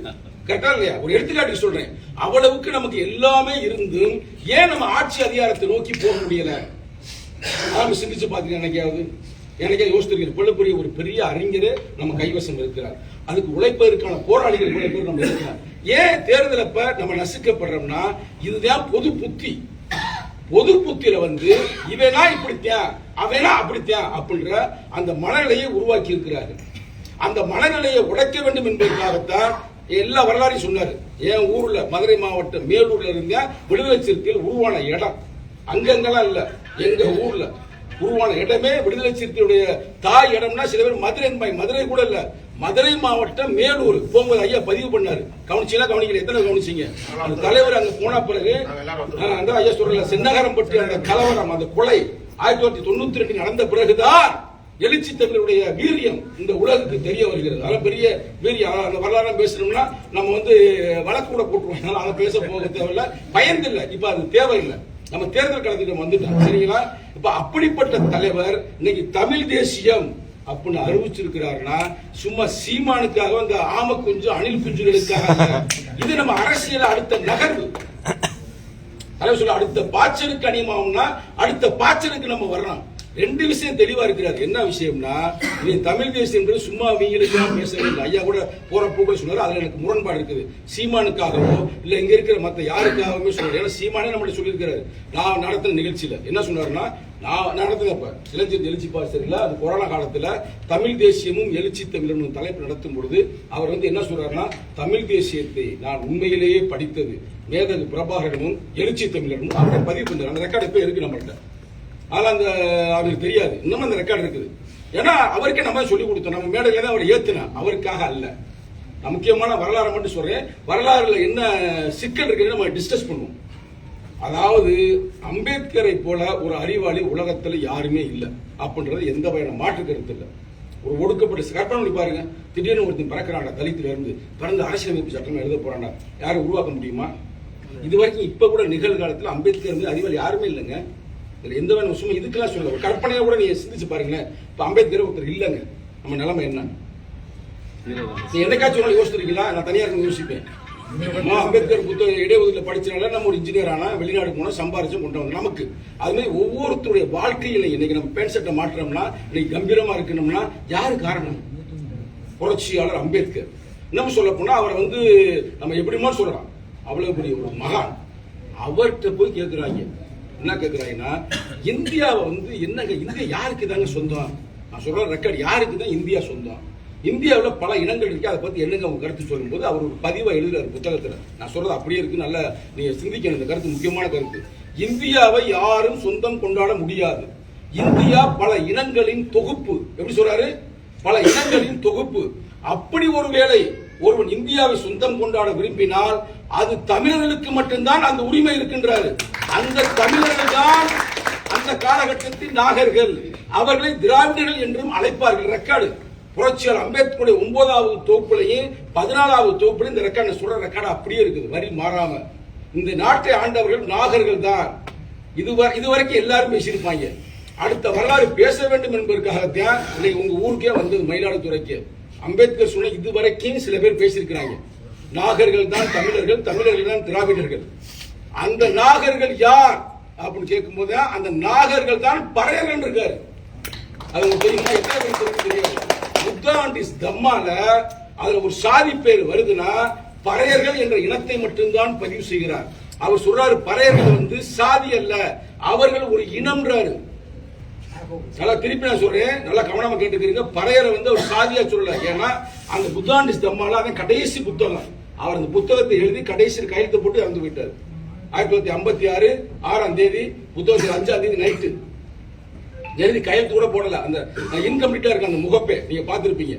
கரெக்டா இல்லையா? ஒரு எடுத்துக்காட்டு சொல்றேன். அவ்வளவுக்கு நமக்கு எல்லாமே இருந்தும் ஏன் நம்ம ஆட்சி அதிகாரத்தை நோக்கி போக முடியல? நாம சிந்திச்சு பாத்தீங்கன்னா என்னைக்காவது எனக்கே யோசித்திருக்கிறது, கொள்ளக்கூடிய ஒரு பெரிய அறிஞர் நம்ம கைவசம் இருக்கிறார். அதுக்கு உழைப்பதற்கான போராளிகள் இவ்வளவு பேர் நம்ம இருக்கிறார். ஏன் தேர்தல் அப்ப நம்ம நசுக்கப்படுறோம்னா இதுதான் பொது புத்தி. பொது புத்தியில இவனா இப்படித்தான் அவனா அப்படித்தான் அப்படின்ற அந்த மனநிலையை உருவாக்கி இருக்கிறார்கள். அந்த மனநிலையை உடைக்க வேண்டும் என்பதற்காகத்தான் எல்லா வரலாறையும் சொன்னாரு. என் ஊர்ல மதுரை மாவட்டம் மேலூர்ல இருந்த விடுதலை சிறுத்தைகள் உருவான இடம் அங்கங்கெல்லாம் இல்ல, எங்க ஊர்ல உருவான இடமே விடுதலை சிறுத்தையுடைய தாய் இடம்னா சில பேர் மதுரை கூட இல்ல, மதுரை மாவட்டம் மேலூர் போகும்போது ஐயா பதிவு பண்ணாரு. கவனிச்சீங்களா? கவனிக்கல? எத்தனை கவனிச்சீங்க? அந்த தலைவர் அங்க போன பிறகு அந்த ஐயா சொல்றல சென்னகரம்பட்டி அந்த கலவரம் அந்த கொலை 1992 நடந்த பிறகுதான் எழுச்சி தமிழருடைய வீரியம் இந்த உலகுக்கு தெரிய வருகிறது. அதெல்லாம் பெரிய வீரியம். அந்த வரலாறு பேசணும்னா நம்ம வழக்கு கூட போட்டுருவோம். அதை பேச போக தேவையில்லை, பயந்தில்லை. இப்ப அது தேவையில்லை. நம்ம தேர்தல் களத்துக்கு வந்துட்டோம், சரிங்களா? இப்ப அப்படிப்பட்ட தலைவர் இன்னைக்கு தமிழ் தேசியம் அப்படின்னு அறிவிச்சிருக்கிறாருன்னா சும்மா சீமானுக்காக அந்த ஆம குஞ்சு அணில் குஞ்சுகளுக்காக. இது நம்ம அரசியல் அடுத்த நகர்வு. தலைவர் சொல்ல அடுத்த பாய்ச்சலுக்கு அணியமாகும்னா அடுத்த பாய்ச்சலுக்கு நம்ம வரணும். ரெண்டு விஷயம் தெளிவா இருக்கிறாரு. என்ன விஷயம்னா நீ தமிழ் தேசியம் சும்மா அவங்களுக்கு பேசவில்லை. ஐயா கூட போற போக சொன்னாரு. அதுல எனக்கு முரண்பாடு இருக்குது. சீமானுக்காகவோ இல்ல இங்க இருக்கிற மத்த யாருக்காகவே சொல்றாரு. ஏன்னா சீமானே நம்மள சொல்லியிருக்கிறாரு. நான் நடத்தின நிகழ்ச்சியில என்ன சொன்னாருன்னா, நான் நடத்துனப்ப இளைஞர் எழுச்சி பாசத்துல அது கொரோனா காலத்துல தமிழ் தேசியமும் எழுச்சி தமிழனும் தலைப்பு நடத்தும் பொழுது அவர் என்ன சொல்றாருன்னா, தமிழ் தேசியத்தை நான் உண்மையிலேயே படித்தது மேதகு பிரபாகரனும் எழுச்சி தமிழனும் அவரை பதிவு பண்ணார். அந்த ரெக்கார்டு இப்ப இருக்கு நம்மள்கிட்ட. ஆனா அந்த அவருக்கு தெரியாது, இன்னும் அந்த ரெக்கார்டு இருக்குது. ஏன்னா அவருக்கே நம்ம சொல்லி கொடுத்தோம். நம்ம மேடையில தான் அவர் ஏத்துனா, அவருக்காக அல்ல. நான் முக்கியமான வரலாறு மட்டும் சொல்றேன். வரலாறுல என்ன சிக்கல் இருக்குன்னு நம்ம டிஸ்கஸ் பண்ணுவோம். அதாவது அம்பேத்கரை போல ஒரு அறிவாளி உலகத்துல யாருமே இல்லை அப்படின்றது எந்த வகையான மாற்று கருத்து இல்லை. ஒரு ஒடுக்கப்பட்ட கற்பனை பண்ணி பாருங்க. திடீர்னு ஒருத்தன் பறக்கிறான்டா, தலித்துல இருந்து பிறந்த அரசியலமைப்பு சட்டம் எழுத போறான்டா, யாரும் உருவாக்க முடியுமா? இது வரைக்கும் இப்ப கூட நிகழ்காலத்தில் அம்பேத்கர் அறிவாளி யாருமே இல்லைங்க. எந்த வேணும் சும்மா இதுக்கெல்லாம் சொல்ல கற்பனையா கூட நீங்க சிந்திச்சு பாருங்களேன். இப்ப அம்பேத்கர் ஒருத்தர் இல்லைங்க, நம்ம நிலைமை என்ன? நீ என்னைக்காச்சும் யோசிச்சிருக்கீங்களா? நான் தனியா இருந்து யோசிப்பேன். அம்பேத்கர் புத்தக இடைவெளியில படிச்சனால நம்ம ஒரு இன்ஜினியர் ஆனா வெளிநாடு போனா சம்பாரிச்சும் கொண்டு வந்து நமக்கு அது மாதிரி ஒவ்வொருத்தருடைய வாழ்க்கையில இன்னைக்கு நம்ம பேண்ட் செட்டை மாற்றோம்னா இன்னைக்கு கம்பீரமா இருக்கணும்னா யாரு காரணம்? புரட்சியாளர் அம்பேத்கர். நம்ம சொல்ல போனா அவரை நம்ம எப்படிமா சொல்லலாம், அவ்வளவு பெரிய ஒரு மகான். அவர்கிட்ட போய் கேட்கிறாங்க, என்ன கேட்கிறாங்கன்னா, இந்தியாவை என்னங்க இந்தியா யாருக்கு தாங்க சொந்தம்? நான் சொல்ற ரெக்கார்டு யாருக்கு தான் இந்தியா சொந்தம்? இந்தியாவில் பல இனங்கள் இருக்கு, அதை பத்தி என்னங்க உங்க கருத்து சொல்லும் போது அவர் ஒரு பதிவை எழுதுறாரு புத்தகத்துல. நான் சொல்றது அப்படியே இருக்கு, நல்ல நீங்க சிந்திக்கணும். இந்த கருத்து முக்கியமான கருத்து. இந்தியாவை யாரும் சொந்தம் கொண்டாட முடியாது. இந்தியா பல இனங்களின் தொகுப்பு. எப்படி சொல்றாரு? பல இனங்களின் தொகுப்பு. அப்படி ஒரு வேளை ஒருவன் இந்தியாவை சொந்தம் கொண்டாட விரும்பினால் அது தமிழர்களுக்கு மட்டும்தான் அந்த உரிமை இருக்கின்றாரு. அந்த தமிழர்கள் தான் அந்த காலகட்டத்தில் நாகர்கள். அவர்களை திராவிடர்கள் என்றும் அழைப்பார்கள். ரெக்கார்டு புரட்சியாளர் அம்பேத்கருடைய 9வது தொகுப்புலையும் 14வது தொகுப்புலையும் இந்த ரெக்கார்டு சொல்ற ரெக்கார்டு அப்படியே இருக்குது, வரி மாறாம. இந்த நாட்டை ஆண்டவர்கள் நாகர்கள் தான். இதுவரைக்கும் எல்லாரும் பேசியிருப்பாங்க. அடுத்த வரலாறு பேச வேண்டும் என்பதற்காகத்தான் இன்னைக்கு உங்க ஊருக்கே வந்தது, மயிலாடுதுறைக்கு. அம்பேத்கர் சொன்ன இதுவரைக்கும் சில பேர் பேசியிருக்கிறாங்க. நாகர்கள் தான் தமிழர்கள், தமிழர்கள் தான் திராவிடர்கள். அந்த நாகர்கள் யார் அப்படின்னு கேட்கும் போது அந்த நாகர்கள் தான் பறையர்கள் இருக்காரு. அது தெரியுமா? எத்தனை பேருக்கு தெரியாது? புத்தாண்டிஸ் தம்மால அதுல ஒரு சாதி பேர் வருதுன்னா பறையர்கள் என்ற இனத்தை மட்டும்தான் பதிவு செய்கிறார். அவர் சொல்றாரு, பறையர்கள் சாதி அல்ல, அவர்கள் ஒரு இனம்ன்றாரு. நல்லா திருப்பி நான் சொல்றேன், நல்லா கவனமா கேட்டுக்கிறீங்க. பறையரை ஒரு சாதியா சொல்லல. ஏன்னா அந்த புத்தாண்டிஸ் தம்மால அதன் கடைசி புத்தகம். அவர் அந்த புத்தகத்தை எழுதி கடைசி கையெழுத்து போட்டு இறந்து விட்டார். 1956 6ஆம் தேதி புத்தகத்தில் 5ஆம் தேதி நைட்டு எழுதி கையெழுத்து கூட போடல. அந்த இன்கம்ப்ளீட்டா இருக்கு அந்த முகப்பே, நீங்க பார்த்திருப்பீங்க.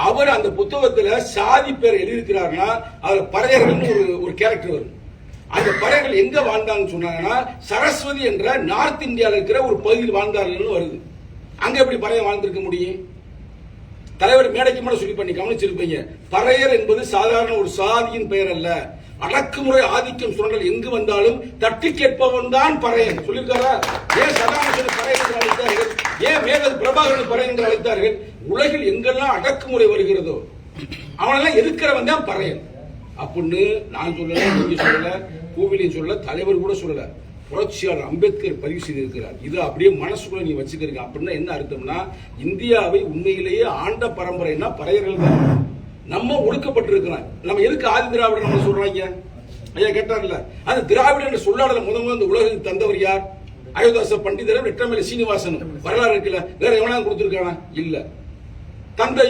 அவர் அந்த புத்தகத்துல சாதி பேர் எழுதியிருக்கிறாருன்னா அதுல பறையர்கள் ஒரு கேரக்டர் வரும். அந்த பறையர்கள் எங்க வாழ்ந்தாங்கன்னு சொன்னாங்கன்னா சரஸ்வதி என்ற நார்த் இந்தியாவில் இருக்கிற ஒரு பகுதியில் வாழ்ந்தார்கள் வருது. அங்க எப்படி பறையர் வாழ்ந்திருக்க முடியும்? தலைவர் மேடைக்கு மேல சொல்லி பண்ணி கவனிச்சிருப்பீங்க. பறையர் என்பது சாதாரண ஒரு சாதியின் பெயர் அல்ல. அடக்குமுறை ஆதிக்கம் சுரண்டல் எங்கு வந்தாலும் தட்டி கேட்பவன் தான் பறையன் சொல்லியிருக்காரா? ஏன் சதானந்தன் பறையன் என்று அழைத்தார்கள்? ஏன் மேதகு பிரபாகரன் பறையன் என்று அழைத்தார்கள்? உலகில் எங்கெல்லாம் அடக்குமுறை வருகிறதோ அவனெல்லாம் எதிர்க்கிறவன் தான் பறையன் அப்படின்னு நான் சொல்லல, நீங்க சொல்லல, கோவிலையும் சொல்லல, தலைவர் கூட சொல்லல. புரட்சியாளர் அம்பேத்கர் பதிவு செய்திருக்கிறார். இது அப்படியே மனசுக்குள்ள நீ வச்சுக்கிறீங்க. அப்படின்னா என்ன அர்த்தம்னா, இந்தியாவை உண்மையிலேயே ஆண்ட பரம்பரைன்னா பறையர்கள் தான். நம்ம ஒடுக்கப்பட்டிருக்கிறோம். நம்ம எதுக்கு ஆதி திராவிடர் நம்ம சொல்றாங்க? ஐயா கேட்டார்ல, அந்த திராவிட என்ற சொல்லாடல முதல் இந்த உலகத்துக்கு தந்தவர் யார்? அயோத்தாச பண்டிதர், வெற்றமலை சீனிவாசன். வரலாறு இருக்குல்ல, வேற எவனாவது கொடுத்திருக்கானா? இல்ல. தந்தை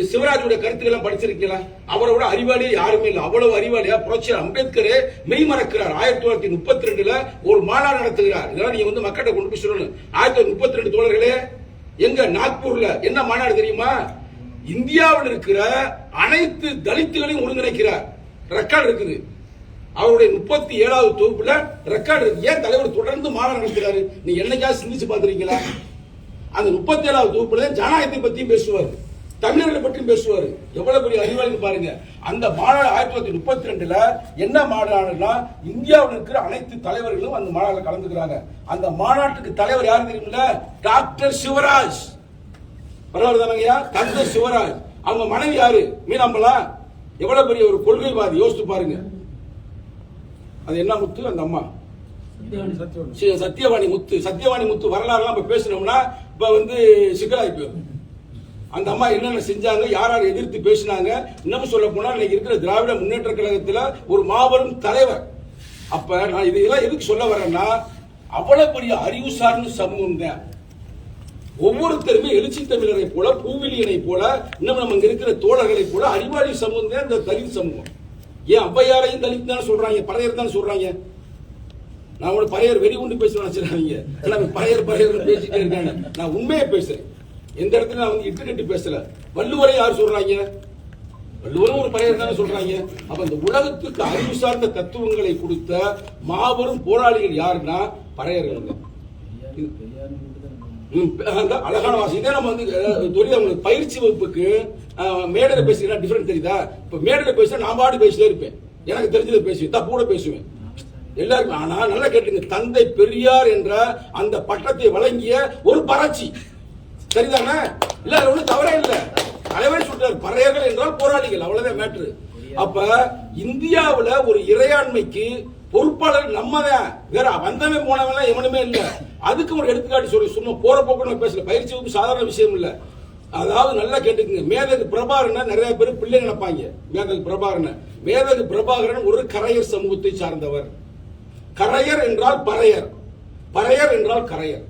சிவராஜுடைய கருத்துக்களை படிச்சிருக்கீங்களா? அவரை விட அறிவாளியே யாருமே இல்லை. அவ்வளவு அறிவாளியா புரட்சியாளர் அம்பேத்கரே மெய் மறக்கிறார். 1932 ஒரு மாநாடு நடத்துகிறார். இதெல்லாம் நீங்க வந்து மக்கள்கிட்ட கொண்டு போய் சொல்லணும். 1932 தோழர்களே, எங்க நாக்பூர்ல என்ன மாநாடு தெரியுமா? இந்தியாவில் இருக்கிற அனைத்து தலித்துகளையும் ஒருங்கிணைக்கிறார். ரெக்கார்டு இருக்குது. அவருடைய 37வது தொகுப்புல ரெக்கார்டு இருக்கு. ஏன் தலைவர் தொடர்ந்து மாநாடு நடத்துறாரு? நீ என்னைக்காவது சிந்திச்சு பாத்துறீங்களா? அந்த 37வது தொகுப்புல ஜனநாயகத்தை பத்தியும் பேசுவார், தமிழர்களை பற்றியும் பேசுவார். எவ்வளவு பெரிய அறிவாளி பாருங்க. அந்த மாநாடு 1932 என்ன மாநாடுனா, இந்தியாவில் இருக்கிற அனைத்து தலைவர்களும் அந்த மாநாடுல கலந்துக்கிறாங்க. அந்த மாநாட்டுக்கு தலைவர் யாரு தெரியுமில்ல? டாக்டர் சிவராஜ். பரவாயில்ல தானங்கய்யா? டாக்டர் சிவராஜ். அவங்க மனைவி யாரு? மீனாம்பலா. எவ்வளவு பெரிய ஒரு கொள்கைவாதி, யோசித்து பாருங்க. அது என்ன முத்து? அந்த அம்மா சத்தியவாணி முத்து. சத்தியவாணி முத்து வரலாறுலாம் இப்ப பேசணும்னா இப்ப வந்து சிக்கலாகி போயிடும். அந்த அம்மா என்னென்ன செஞ்சாங்க, யார் யார் எதிர்த்து பேசினாங்க, இன்னும் சொல்ல போனா இன்னைக்கு இருக்கிற திராவிட முன்னேற்ற கழகத்துல ஒரு மாபெரும் தலைவர். அப்ப நான் இதெல்லாம் எதுக்கு சொல்ல வரேன்னா, அவ்வளவு பெரிய அறிவு சார்ந்த சமூகம் தான். ஒவ்வொருத்தருமே எழுச்சி தமிழரை போல, பூவிலியனை போல, இன்னும் நம்ம இங்க இருக்கிற தோழர்களை போல அறிவாளி சமூகம் தான் இந்த தலித் சமூகம். ஏன் ஔவையாரையும் தலித் தானே சொல்றாங்க, பறையர் தானே சொல்றாங்க. நான் உங்களை பறையர் வெறி கொண்டு பேசுறேன். பறையர் பேசிட்டே இருக்காங்க. நான் உண்மையை பேசுறேன். எந்த இடத்துல நான் வந்து இட்டு கட்டி பேசல. வள்ளுவரை யார் சொல்றாங்க? வள்ளுவரும் ஒரு பறையர் தானே சொல்றாங்க. அப்ப இந்த உலகத்துக்கு அறிவு சார்ந்த தத்துவங்களை கொடுத்த மாபெரும் போராளிகள் யாருன்னா பறையர்கள். அழகான வாசி. இதே நம்ம வந்து உங்களுக்கு பயிற்சி வகுப்புக்கு மேடையில பேசுறீங்கன்னா டிஃபரெண்ட் தெரியுதா? இப்ப மேடையில பேசுறேன், நான் பாடு பேசிட்டே இருப்பேன். எனக்கு தெரிஞ்சதை பேசுவேன், தப்பு கூட பேசுவேன் எல்லாருமே. ஆனா நல்லா கேட்டுங்க, தந்தை பெரியார் என்ற அந்த பட்டத்தை வழங்கிய ஒரு பராட்சி சரிதானே? இல்ல அது ஒண்ணு தவறே இல்ல. தலைவர் சொல்றார், பறையர்கள் என்றால் போராளிகள், அவ்வளவுதான் மேட்ரு. அப்ப இந்தியாவுல ஒரு இறையாண்மைக்கு பொறுப்பாளர் நம்ம தான். வேற வந்தவன் போனவன் எவனுமே இல்ல. அதுக்கு ஒரு எடுத்துக்காட்டு சொல்லி சும்மா போற போக்கு பேசல. பயிற்சி வகுப்பு சாதாரண விஷயம் இல்ல. அதாவது நல்லா கேட்டுக்குங்க, மேதகு பிரபாகரன் நிறைய பேர் பிள்ளை நினைப்பாங்க. மேதகு பிரபாகரன், மேதகு பிரபாகரன் ஒரு கரையர் சமூகத்தை சார்ந்தவர். கரையர் என்றால் பறையர், பறையர் என்றால் கரையர்.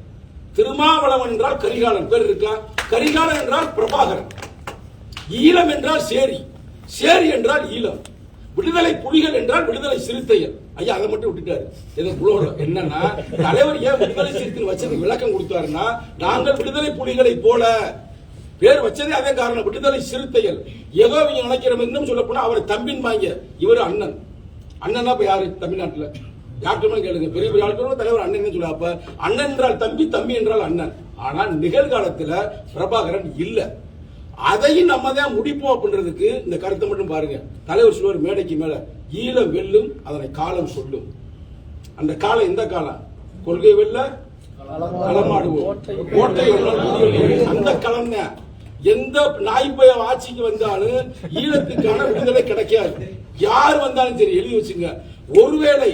திருமாவளவன் என்றால் கரிகாலன் பேர் இருக்கா? கரிகாலன் என்றால் பிரபாகரன். ஈழம் என்றால் சேரி, சேரி என்றால் ஈழம். விடுதலை புலிகள் என்றால் விடுதலை சிறுத்தைகள். ஐயா அதை மட்டும் விட்டுட்டாரு. என்னன்னா தலைவர் ஏன் விடுதலை சிறுத்தைகள் வச்சது விளக்கம் கொடுத்தாருன்னா, நாங்கள் விடுதலை புலிகளை போல பேர் வச்சதே அதே காரணம். விடுதலை சிறுத்தைகள் ஏதோ இவங்க நினைக்கிற இன்னும் சொல்ல போனா அவர் தம்பின் வாங்க, இவரு அண்ணன். அண்ணன்னா இப்ப யாரு தமிழ்நாட்டுல? யாருக்குமே கேளுங்க, பெரிய பெரிய ஆட்களும் தலைவர் அண்ணன் சொல்ல. அப்ப அண்ணன் என்றால் தம்பி, தம்பி என்றால் அண்ணன். ஆனால் நிகழ்காலத்துல பிரபாகரன் இல்ல. அதையும் நம்ம தான் முடிப்போம் அப்படின்றதுக்கு இந்த கருத்தை மட்டும் பாருங்க. தலைவர் சொல்லுவார் மேடைக்கு மேல, ஈழம் வெல்லும் அதனை காலம் சொல்லும். அந்த காலம் எந்த காலம்? கொள்கை வெல்ல களமாடுவோம், கோட்டை அந்த களம் தான். எந்த நாய்ப்பய ஆட்சிக்கு வந்தாலும் ஈழத்துக்கான விடுதலை கிடைக்காது. யார் வந்தாலும் சரி எழுதி வச்சுங்க. ஒருவேளை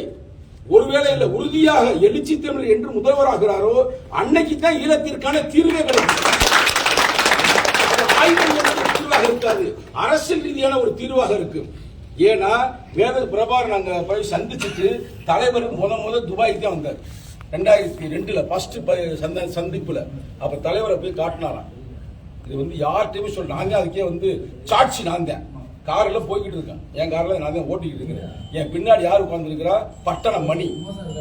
இல்ல, உறுதியாக எழுச்சி தமிழர் என்று முதல்வராகிறாரோ அன்னைக்கு தான் ஈழத்திற்கான தீர்வே கிடைக்கும். தீர்வாக இருக்காது, அரசியல் ரீதியான ஒரு தீர்வாக இருக்கு. ஏன்னா மேதகு பிரபாகரன் அங்க போய் சந்திச்சுட்டு தலைவர் முத துபாய்க்கு தான் வந்தார் 2002 ஃபர்ஸ்ட் சந்திப்புல. அப்ப தலைவரை போய் காட்டினாராம். இது வந்து யார்கிட்டயுமே சொல்ல, நாங்க அதுக்கே வந்து சாட்சி. நான் தான் கார்ல போய்கிட்டு இருக்கேன், என் கார்ல நான் தான் ஓட்டிக்கிட்டு இருக்கிறேன். என் பின்னாடி யார் உட்கார்ந்து இருக்கிறா? பட்டணம் மணி,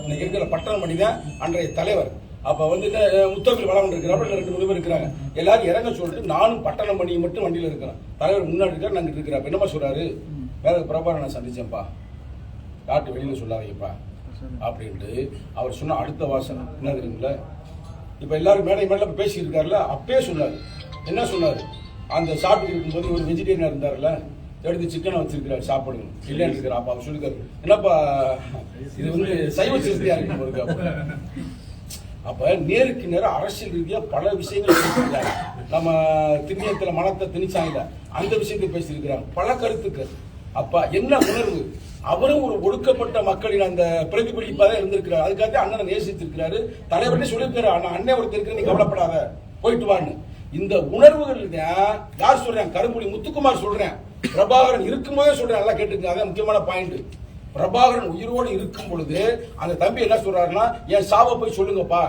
இன்னைக்கு இருக்கிற பட்டணம் மணி தான் அன்றைய தலைவர். அப்ப வந்து முத்தமிழ் வளவன் இருக்கிறாங்க, 2 பேர் இருக்கிறாங்க. எல்லாரும் இறங்க சொல்லிட்டு நானும் பட்டணம் மணி மட்டும் வண்டியில இருக்கிறேன். தலைவர் முன்னாடி இருக்காரு, நாங்க இருக்கிறேன். என்னமா சொல்றாரு? மேதகு பிரபாகரனை சந்திச்சேன்ப்பா, டாக்டர் வெளியில சொல்லாதீங்கப்பா அப்படின்ட்டு அவர் சொன்ன அடுத்த வாசனை என்ன தெரியுங்களா? இப்ப எல்லாரும் மேடை மேல பேசிட்டு இருக்காருல்ல, அப்பயே சொன்னாரு. என்ன சொன்னாரு? அந்த சாப்பிட்டு இருக்கும்போது ஒரு வெஜிடேரியனா இருந்தாருல்ல, எடுத்து சிக்கனை வச்சிருக்கிறாரு, சாப்பிடுங்க இல்லைன்னு இருக்கிற. அப்ப அவர் சொல்லிருக்காரு, என்னப்பா இது வந்து சைவ சிறுத்தையா இருக்கு. அப்ப நேருக்கு நேரம் அரசியல் ரீதியா பல விஷயங்கள் பேசியிருக்காங்க. நம்ம திண்ணியத்துல மனத்தை திணிச்சாங்க, அந்த விஷயத்தை பேசியிருக்கிறாங்க, பல கருத்துக்கள். அப்ப என்ன உணர்வு? அவரும் ஒரு ஒடுக்கப்பட்ட மக்களின் அந்த பிரதிபலிப்பாக இருந்திருக்கிறார். அதுக்காக அண்ணனை நேசித்திருக்கிறாரு. தலைவர்னே சொல்லியிருக்காரு, அண்ணன் ஒருத்தர் இருக்கு, நீ கவலைப்படாத, போயிட்டு வான்னு. இந்த உணர்வுகள் யார் சொல்றேன்? கரும்புலி முத்துக்குமார் சொல்றேன். பிரபாகரன் இருக்கும்போதே சொல்றேன், நல்லா கேட்டுங்க. அதான் முக்கியமான பாயிண்ட். பிரபாகரன் உயிரோடு இருக்கும் பொழுது அந்த தம்பி என்ன சொல்றாருன்னா, என் சாவை போய் சொல்லுங்கப்பா,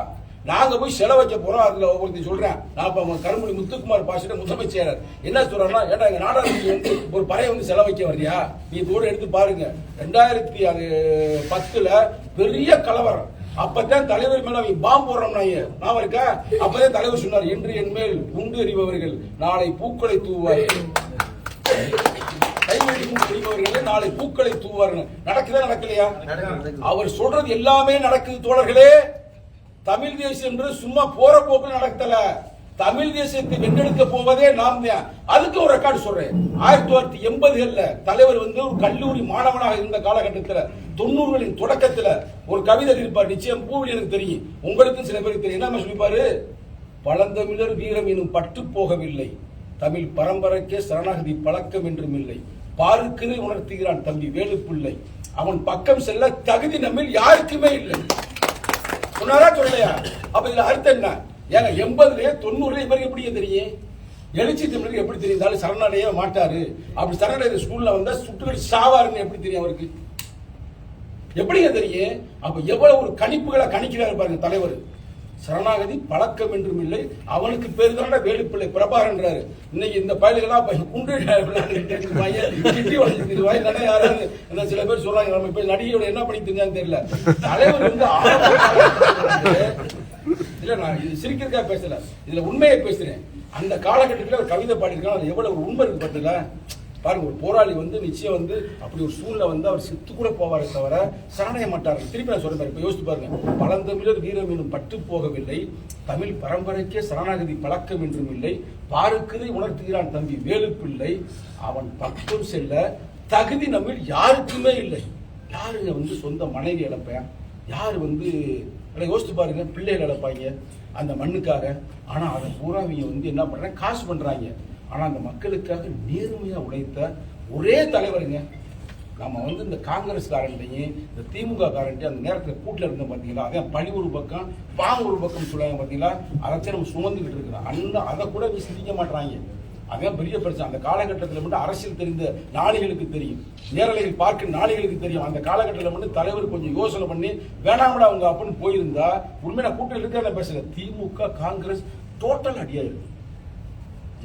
நாங்க போய் செலவு வைக்க போறோம். அதுல ஒருத்தர் சொல்றேன், நான் இப்ப கரும்புலி முத்துக்குமார் பாசிட்ட முதலமைச்சர் என்ன சொல்றாருன்னா, ஏன்னா எங்க நாடாளுமன்ற வந்து ஒரு பறையை வந்து செலவு வைக்க வர்றியா, நீ இதோடு எடுத்து பாருங்க. 2010 பெரிய கலவரம். அப்பதான் தலைவர் மேல அவங்க பாம்பு போடுறோம் நான் இருக்கா. அப்பதான் தலைவர் சொன்னார், என்று என் மேல் குண்டு எறிபவர்கள் நாளை பூக்களை தூவார்கள், நாளை பூக்களை தூவார்கள். நடக்குதா நடக்கலையா? அவர் சொல்றது எல்லாமே நடக்குது தோழர்களே. தமிழ் தேசியம் என்று சும்மா போற போக்குல நடக்கல. தமிழ் தேசியத்தை வென்றெடுக்க போவதே நாம் தான். அதுக்கு ஒரு ரெக்கார்டு சொல்றேன். 1980 தலைவர் வந்து ஒரு கல்லூரி மாணவனாக இருந்த காலகட்டத்தில் 90களின் தொடக்கத்தில் ஒரு கவிதை இருப்பார். நிச்சயம் பூவில் எனக்கு தெரியும், உங்களுக்கும் சில பேருக்கு தெரியும். என்ன சொல்லிப்பாரு? பழந்தமிழர் வீரம் எனும் பட்டு போகவில்லை, தமிழ் பரம்பரைக்கே சரணாகதி பழக்கம் என்றும் இல்லை, பாருக்குன்னு உணர்த்துகிறான் தம்பி வேலுப்பிள்ளை, அவன் பக்கம் செல்ல தகுதி நம்மில் யாருக்குமே இல்லை. சொன்னாரா சொல்லலையா? அப்ப இதுல அர்த்தம் என்ன? ஏங்க 80 90 இவருக்கு எப்படி தெரியும்? எழுச்சி தமிழருக்கு எப்படி தெரியும்? சரணடைய மாட்டாரு. அப்படி சரணடைய ஸ்கூல்ல வந்தா சுட்டுக்கடி சாவாருன்னு எப்படி தெரியும் அவருக்கு? எப்படிங்க தெரியும்? அப்ப எவ்வளவு ஒரு கணிப்புகளை கணிக்கிறாரு பாருங்க தலைவர். சரணாகதி பழக்கம் என்றும் இல்லை, அவனுக்கு பேர் தானே வேலுப்பிள்ளை பிரபாகரன்றாரு. இன்னைக்கு இந்த பயல்களா குண்டு யாராவது சில பேர் சொல்றாங்க, நம்ம இப்ப நடிகையோட என்ன பண்ணிட்டு தெரியல. தலைவர் வந்து இல்ல, நான் இது சிரிக்கிறதுக்காக பேசல, இதுல உண்மையை பேசுறேன். அந்த காலகட்டத்தில் ஒரு கவிதை பாடியிருக்காங்க, அது எவ்வளவு ஒரு உண்மை இருக்கு பார்த்தீங்களா? பாருங்க, ஒரு போராளி வந்து நிச்சயம் வந்து அப்படி ஒரு சூழ்நிலை வந்து அவர் செத்து கூட போவாரே தவிர சரணடைய மாட்டார்கள். திருப்பி நான் சொல்றேன், இப்ப யோசித்து பாருங்க. பழந்தமிழர் வீரம் எனும் பட்டு போகவில்லை, தமிழ் பரம்பரைக்கே சரணாகதி பழக்கம் என்றும் இல்லை, பாருக்குதை உணர்த்துகிறான் தம்பி வேலுப்பிள்ளை, அவன் பக்கம் செல்ல தகுதி நம்மில் யாருக்குமே இல்லை. யாருங்க வந்து சொந்த மனைவி இழப்பேன்? யாரு வந்து யோசித்து பாருங்க, பிள்ளைகள் இழப்பாங்க அந்த மண்ணுக்காக. ஆனா அதை பூராவிங்க வந்து என்ன பண்றாங்க? காசு பண்றாங்க. ஆனா அந்த மக்களுக்காக நேர்மையா உழைத்த ஒரே தலைவருங்க. நம்ம வந்து இந்த காங்கிரஸ் காரண்டையும் இந்த திமுக காரண்டையும் அந்த நேரத்தில் கூட்டில் இருந்தோம் பார்த்தீங்களா? அதே பழி ஒரு பக்கம் பாம்பு ஒரு பக்கம் சொல்லுவாங்க பார்த்தீங்களா? அதை நம்ம சுமந்துக்கிட்டு இருக்கிறோம். அந்த அதை கூட சிந்திக்க மாட்டாங்க. அதான் பெரிய பிரச்சனை. அந்த காலகட்டத்தில் மட்டும் அரசியல் தெரிந்த நாளிகளுக்கு தெரியும், நேரலையில் பார்க்க நாளிகளுக்கு தெரியும். அந்த காலகட்டத்தில் மட்டும் தலைவர் கொஞ்சம் யோசனை பண்ணி வேணாமடா அவங்க அப்படின்னு போயிருந்தா உண்மையான கூட்டம் இருக்கிற பேசுறேன். திமுக காங்கிரஸ் டோட்டல் அடியாயிருக்கு.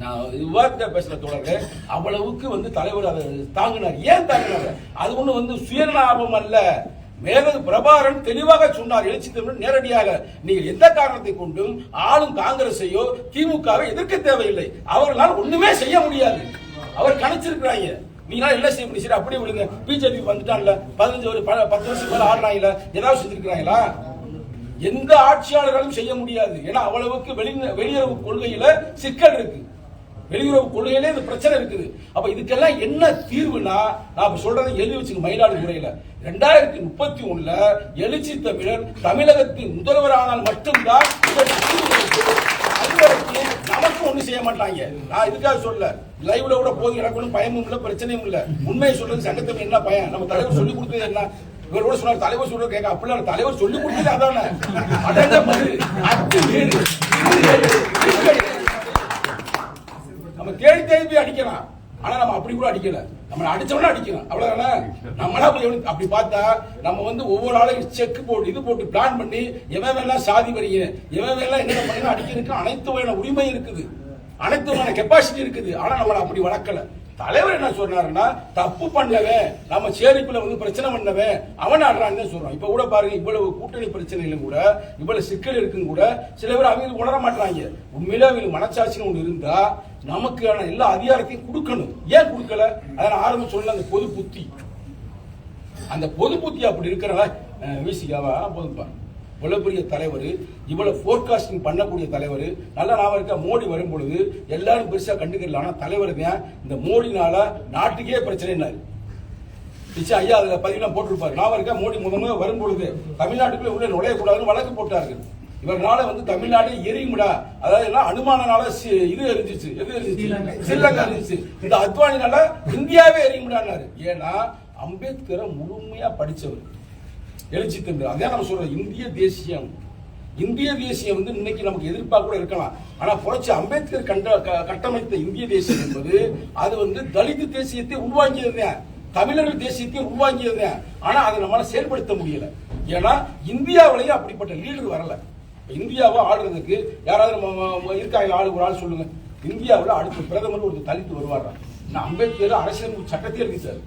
நான் விவாதத்தை பேசுற தோழர்கள், அவ்வளவுக்கு வந்து தலைவர் அதை தாங்கினார். ஏன் தாங்கினார்? அது ஒண்ணு வந்து சுயலாபம் அல்ல. மேலும் பிரபாகரன் தெளிவாக சொன்னார், எழுச்சி தமிழ் நேரடியாக, நீங்கள் எந்த காரணத்தை கொண்டும் ஆளும் காங்கிரஸையோ திமுகவை எதிர்க்க தேவையில்லை, அவர்களால் ஒண்ணுமே செய்ய முடியாது. அவர் கணிச்சிருக்கிறாங்க, நீங்க என்ன செய்ய முடியும், அப்படியே விடுங்க. பிஜேபி வந்துட்டான்ல, 10 வருஷம் மேல ஆடுறாங்கல்ல, ஏதாவது செஞ்சிருக்கிறாங்களா? எந்த ஆட்சியாளர்களும் செய்ய முடியாது. ஏன்னா அவ்வளவுக்கு வெளியுறவு கொள்கையில சிக்கல் இருக்கு, வெளியுறவு கொள்கையிலே இந்த பிரச்சனை இருக்குது. அப்ப இதுக்கெல்லாம் என்ன தீர்வுனா, நான் சொல்றதை எழுதி வச்சுக்க. மயிலாடுதுறையில 2031 எழுச்சி தமிழர் தமிழகத்தின் முதல்வரானால் மட்டும்தான் நமக்கு ஒண்ணு செய்ய மாட்டாங்க. நான் இதுக்காக சொல்ல, லைவ்ல கூட போது எனக்கு ஒன்றும் பயமும் இல்லை, பிரச்சனையும் இல்லை. உண்மையை சொல்றது சங்கத்தமிழ் என்ன பயம்? நம்ம தலைவர் சொல்லி கொடுத்தது என்ன? இவரோட சொன்னார் தலைவர் சொல்ற கேட்க, அப்படிலாம் தலைவர் சொல்லி கொடுத்தது அதானே. அடங்க மது அத்து வீடு நம்ம தேடி தேடி அடிக்கலாம். ஆனா நம்ம அப்படி கூட அடிக்கல, நம்ம அடிச்சவனா அடிக்கலாம், அவ்வளவுதானே. நம்மளா அப்படி பார்த்தா நம்ம வந்து ஒவ்வொரு ஆளையும் செக் போட்டு இது போட்டு பிளான் பண்ணி எவன் வேணா சாதி வரிங்க, எவன் வேணா என்ன பண்ணி அடிக்கிறதுக்கு அனைத்து வகையான உரிமை இருக்குது, அனைத்து வகையான கெப்பாசிட்டி இருக்குது. ஆனா நம்மளை அப்படி வளர்க்கல. தலைவர் என்ன சொன்னாருன்னா, தப்பு பண்ணவன், நம்ம சேரிப்புல வந்து பிரச்சனை பண்ணவன் அவன் ஆடுறான்னு சொல்றான். இப்ப கூட பாருங்க, இவ்வளவு கூட்டணி பிரச்சனையிலும் கூட இவ்வளவு சிக்கல் இருக்குன்னு கூட சில பேர் அவங்க உணர மாட்டாங்க. உண்மையிலே அவங்களுக்கு மனசாட்சின்னு ஒண்ணு இருந்தா நமக்கான எல்லா அதிகாரத்தையும் கொடுக்கணும். ஏன் கொடுக்கல? அதான் ஆரம்பம் சொல்ல, அந்த பொது புத்தி, அந்த பொது புத்தி அப்படி இருக்கிறதா வீசிக்காவா போதுப்பா. இவ்வளவு பெரிய தலைவர், இவ்வளவு போர்காஸ்டிங் பண்ணக்கூடிய தலைவர், நல்லா நான் இருக்க. மோடி வரும் பொழுது எல்லாரும் பெருசா கண்டுக்கல. ஆனா தலைவர் தான் இந்த மோடினால நாட்டுக்கே பிரச்சனை. ஐயா அதுல பதிவுலாம் போட்டிருப்பாரு. நான் இருக்க. மோடி முதல்ல வரும் பொழுது தமிழ்நாட்டுக்குள்ள உள்ள நுழையக்கூடாதுன்னு வழக்கு போட்டார்கள். இவர்னால வந்து தமிழ்நாடு எரியும்டா, அதாவது அனுமானால இது எரிஞ்சிச்சு, எது எரிஞ்சிச்சு, ஸ்ரீலங்கா எரிஞ்சிச்சு. இந்த அத்வானினால இந்தியாவே எரியும்டான்னாரு. ஏன்னா அம்பேத்கரை முழுமையா படிச்சவர் எழுச்சி தமிழர். அதான் நம்ம சொல்றோம் இந்திய தேசியம். இந்திய தேசியம் வந்து இன்னைக்கு நமக்கு எதிர்ப்பாக கூட இருக்கலாம். ஆனா புரட்சி அம்பேத்கர் கட்டமைத்த இந்திய தேசியம் என்பது அது வந்து தலித் தேசியத்தை உருவாக்கியது, தமிழர்கள் தேசியத்தை உருவாக்கியது. ஆனா அதை நம்மளால செயல்படுத்த முடியல. ஏன்னா இந்தியாவிலேயே அப்படிப்பட்ட லீடர் வரல. இந்தியாவை ஆளுறதுக்கு யாராவது இருக்காங்க ஆளு, ஒரு ஆள் சொல்லுங்க. இந்தியாவில் அடுத்த பிரதமர் ஒரு தலித் வருவாரா? அம்பேத்கர் அரசியல் சட்டத்தையே எழுதிட்டாரு.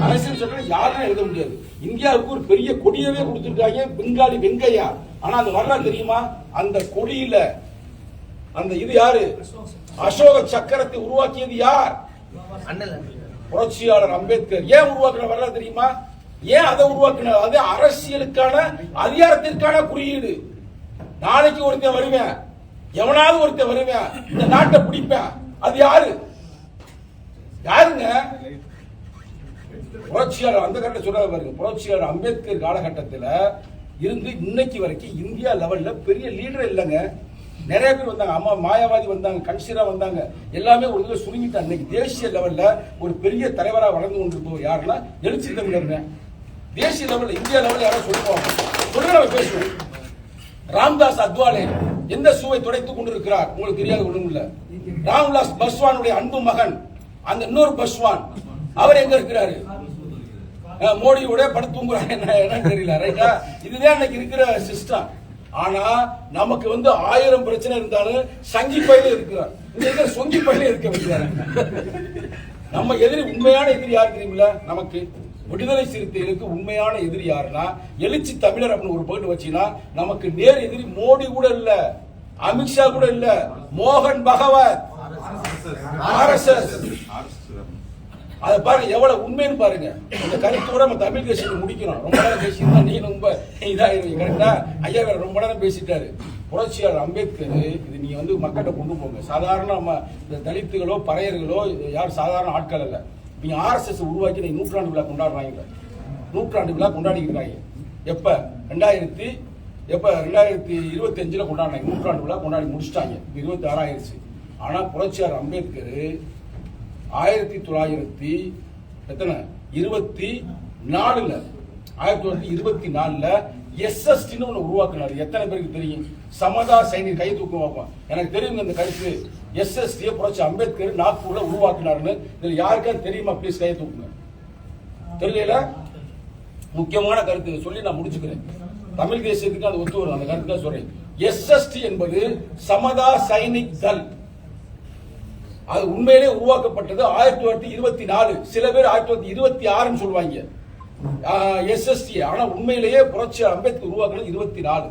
அரசியல் சட்டம் யாரும் எழுத முடியாது. இந்தியாவுக்கு ஒரு பெரிய கொடியவே கொடுத்துருக்காங்க, பெங்காலி வெங்கையா. ஆனா அந்த வரலாறு தெரியுமா? அந்த கொடியில அந்த இது யாரு? அசோக சக்கரத்தை உருவாக்கியது யார்? புரட்சியாளர் அம்பேத்கர். ஏன் உருவாக்குற வரலாறு தெரியுமா? ஏன் அதை உருவாக்குன? அது அரசியலுக்கான அதிகாரத்திற்கான குறியீடு. நாளைக்கு ஒருத்தன் வருவேன், எவனாவது ஒருத்தன் வருவேன், இந்த நாட்டை பிடிப்பேன், அது யாரு? யாருங்க? புரட்சியாளர். அந்த கட்ட சொல்ற பாருங்க, புரட்சியாளர் அம்பேத்கர் காலகட்டத்தில் இருந்து இன்னைக்கு வரைக்கும் இந்தியா லெவல்ல பெரிய லீடர் இல்லைங்க. நிறைய பேர் வந்தாங்க, அம்மா மாயாவாதி வந்தாங்க, கன்சிரா வந்தாங்க, எல்லாமே ஒரு இதுல சுருங்கிட்டாங்க. இன்னைக்கு தேசிய லெவல்ல ஒரு பெரிய தலைவராக வளர்ந்து கொண்டிருப்பவர் யாருன்னா எழுச்சி தமிழர். தேசிய லெவல்ல இந்தியா லெவல்ல யாரும் சொல்லுவாங்க, சொல்ல நம்ம பேசுவோம். ராம்தாஸ் அத்வாலே எந்த சுவை துடைத்துக் கொண்டிருக்கிறார் உங்களுக்கு தெரியாது ஒண்ணும் இல்ல. ராம்விலாஸ் பஸ்வானுடைய அன்பு மகன் அந்த இன்னொரு பஸ்வான் அவர் எங்க இருக்கிறாரு? மோடியோட படுத்துங்கிறாங்க, என்னன்னு தெரியல. ரைட்டா? இதுதான் இன்னைக்கு இருக்கிற சிஸ்டம். ஆனா நமக்கு வந்து 1000 பிரச்சனை இருந்தாலும் சங்கி பயில இருக்கிறார், இங்க சொங்கி பயில இருக்க வைக்கிறார். நம்ம எதிரி, உண்மையான எதிரி யாரு தெரியுமில்ல? நமக்கு விடுதலை சிறுத்தைகளுக்கு உண்மையான எதிரி யாருன்னா எழுச்சி தமிழர் அப்படின்னு ஒரு பாயிண்ட் வச்சீங்கன்னா நமக்கு நேர் எதிரி மோடி கூட இல்ல, அமித்ஷா கூட இல்ல, மோகன் பகவத், RSS. அதை பாருங்க எவ்வளவு உண்மைன்னு பாருங்க. இந்த கருத்தோட நம்ம தமிழ் தேசியத்தை முடிக்கிறோம். ரொம்ப நேரம் பேசியிருந்தா நீ ரொம்ப இதாயிருவீங்க. கரெக்டா? ஐயா வேற ரொம்ப நேரம் பேசிட்டாரு. புரட்சியாளர் அம்பேத்கர் இது நீங்க வந்து மக்கள்கிட்ட கொண்டு போங்க. சாதாரண நம்ம இந்த தலித்துகளோ பறையர்களோ யாரும் சாதாரண ஆட்கள் அல்ல. நீங்க RSS உருவாக்கி நீங்க நூற்றாண்டு விழா கொண்டாடுறாங்க. நூற்றாண்டு விழா கொண்டாடிக்கிறாங்க. எப்ப 2025 கொண்டாடினாங்க. நூற்றாண்டு விழா கொண்டாடி முடிச்சிட்டாங்க. 26 ஆயிடுச்சு. ஆனா புரட்சியாளர் அம்பேத்கர் 1924 SSTன்னு ஒண்ணு உருவாக்குனாரு. எத்தனை பேருக்கு தெரியும்? சமதா சைனிக் கை தூக்குவாங்க. எனக்கு தெரியும் இந்த கருத்து. SST புரட்சி அம்பேத்கர் நாக்பூர்ல உருவாக்குனாருன்னு இதுல யாருக்காவது தெரியுமா? ப்ளீஸ் கை தூக்குங்க. தெரியல? முக்கியமான கருத்து சொல்லி நான் முடிச்சுக்கிறேன். தமிழ் தேசியத்துக்கு அது ஒத்து வரும். அந்த கருத்து தான் சொல்றேன். SST என்பது சமதா சைனிக் தள். அது உண்மையிலே உருவாக்கப்பட்டது 1924. சில பேர் 1926 சொல்லுவாங்க SST. ஆனா உண்மையிலேயே புரட்சி அம்பேத்கர் உருவாக்குறது 24.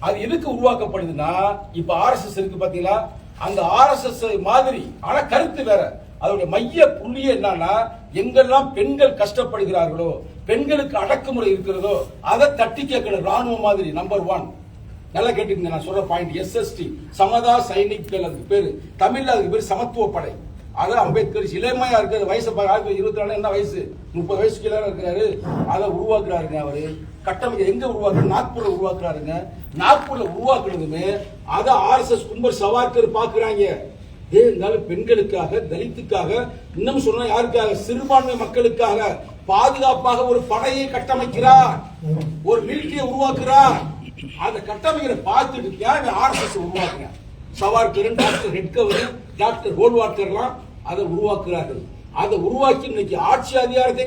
அது எதுக்கு உருவாக்கப்படுதுன்னா இப்ப RSS இருக்கு பாத்தீங்களா, அந்த RSS மாதிரி ஆனா கருத்து வேற. அதோட மைய புள்ளியே என்னன்னா எங்கெல்லாம் பெண்கள் கஷ்டப்படுகிறார்களோ, பெண்களுக்கு அடக்குமுறை இருக்கிறதோ அதை தட்டி கேட்கணும். ராணுவ மாதிரி நம்பர் 1. நல்லா கேட்டுக்கங்க நான் சொல்ற பாயிண்ட். SST சமதா சைனிக்கள், அதுக்கு பேரு தமிழ்ல அதுக்கு பேரு சமத்துவ படை. அதான் அம்பேத்கர் இளமையா இருக்கிற வயசு 24 என்ன வயசு, 30 வயசு கீழே இருக்கிறாரு. அதை உருவாக்குறாருங்க அவரு. கட்டமைக்க எங்க உருவாக்குறாரு? நாக்பூர்ல உருவாக்குறாருங்க. நாக்பூர்ல உருவாக்குறதுமே அதை RSS கும்பர் சவார்கர் பாக்குறாங்க. இருந்தாலும் பெண்களுக்காக, தலித்துக்காக, இன்னும் சொன்னா யாருக்காக? சிறுபான்மை மக்களுக்காக பாதுகாப்பாக ஒரு படையை கட்டமைக்கிறார், ஒரு மிலிட்டரியை உருவாக்குறார். அந்த கட்டமைக்கிற பார்த்துட்டு RSS உருவாக்குறாங்க. சவார்கர், டாக்டர் ஹெட்கவர், டாக்டர் கோல்வார்கர்லாம் அதை உருவாக்குறார்கள். அதை உருவாக்கி இன்னைக்கு ஆட்சி அதிகாரத்தை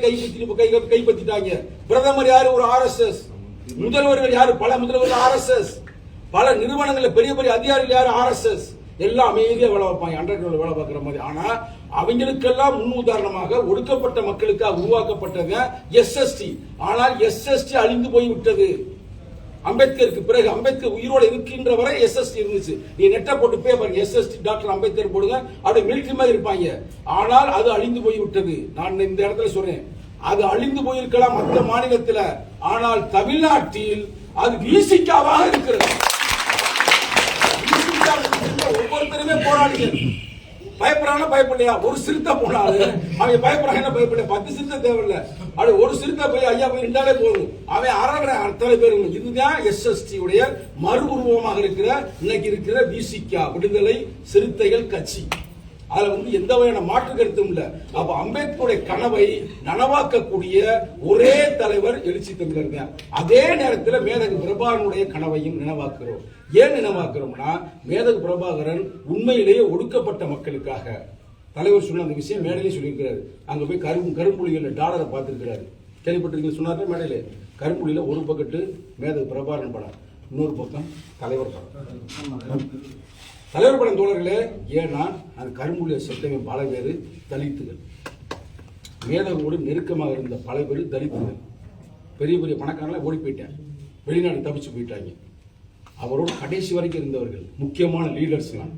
கைப்பற்றிட்டாங்க. பிரதமர் யாரு? ஒரு RSS. முதல்வர்கள் யாரு? பல முதல்வர்கள் RSS. பல நிறுவனங்கள்ல பெரிய பெரிய அதிகாரிகள் யாரு? RSS. எல்லாம் அமைதியா வேலை வைப்பாங்க, அண்டர் கிரவுண்ட்ல வேலை பார்க்கிற மாதிரி. ஆனா அவங்களுக்கெல்லாம் முன் உதாரணமாக ஒடுக்கப்பட்ட மக்களுக்காக உருவாக்கப்பட்டது SST. ஆனால் SST அழிந்து போய் விட்டது. அம்பேத்கருக்கு பிறகு அம்பேத்கர் உயிரோடு இருக்கின்ற வரை SST இருந்துச்சு. நீ நெட்டை போட்டு போய் பாருங்க, SST டாக்டர் அம்பேத்கர் போடுங்க, அப்படியே மிலிட்டரி மாதிரி இருப்பாங்க. ஆனால் அது அழிந்து போய் விட்டது. நான் இந்த இடத்துல சொல்றேன், அது அழிந்து போயிருக்கலாம் மற்ற மாநிலத்தில், ஆனால் தமிழ்நாட்டில் அது விசிகாவாக இருக்கிறது. ஒவ்வொருத்தருமே போராடுங்க. பயப்படுறாங்க, பயப்படலையா? ஒரு சிறுத்தை போனாலும் அவங்க பயப்படுறாங்க, பயப்பட 10 சிறுத்தை தேவையில்லை. அப்படி ஒரு சிறுத்தை போய் ஐயா போய் நின்றாலே போதும், அவன் அரவணை அத்தனை பேர். இதுதான் SST உடைய மறு உருவமாக இருக்கிற இன்னைக்கு இருக்கிற விசிகா, விடுதலை சிறுத்தைகள் கட்சி. அதுல வந்து எந்த வகையான மாற்று கருத்தும் இல்ல. அப்ப அம்பேத்கருடைய கனவை நனவாக்கக்கூடிய ஒரே தலைவர் எழுச்சி தமிழர் தான். அதே நேரத்தில் மேதகு பிரபாகரனுடைய கனவையும் நினைவாக்குறோம். ஏன் நினைவாக்குறோம்னா, மேதகு பிரபாகரன் உண்மையிலேயே ஒடுக்கப்பட்ட மக்களுக்காக தலைவர் சொன்ன அந்த விஷயம் மேடையிலே சொல்லியிருக்கிறாரு. அங்க போய் கரும்புலிகள் டாலரை பார்த்திருக்கிறாரு. கேள்விப்பட்டிருக்கீங்க சொன்னாரு மேடையில. கரும்புலியில ஒரு பக்கத்து மேதகு பிரபாகரன் படம், இன்னொரு பக்கம் தலைவர் படம். தலைவர் படம் தோழர்களே, ஏன்னா அந்த கரும்புலியை செத்தவன் பல பேர் தலித்துகள், மேதகோடு நெருக்கமாக இருந்த பல பேர் தலித்துகள். பெரிய பெரிய பணக்காரங்கள ஓடி போயிட்டாங்க, வெளிநாடு தப்பிச்சு போயிட்டாங்க. அவரோட கடைசி வரைக்கும் இருந்தவர்கள் முக்கியமான லீடர்ஸ்லாம்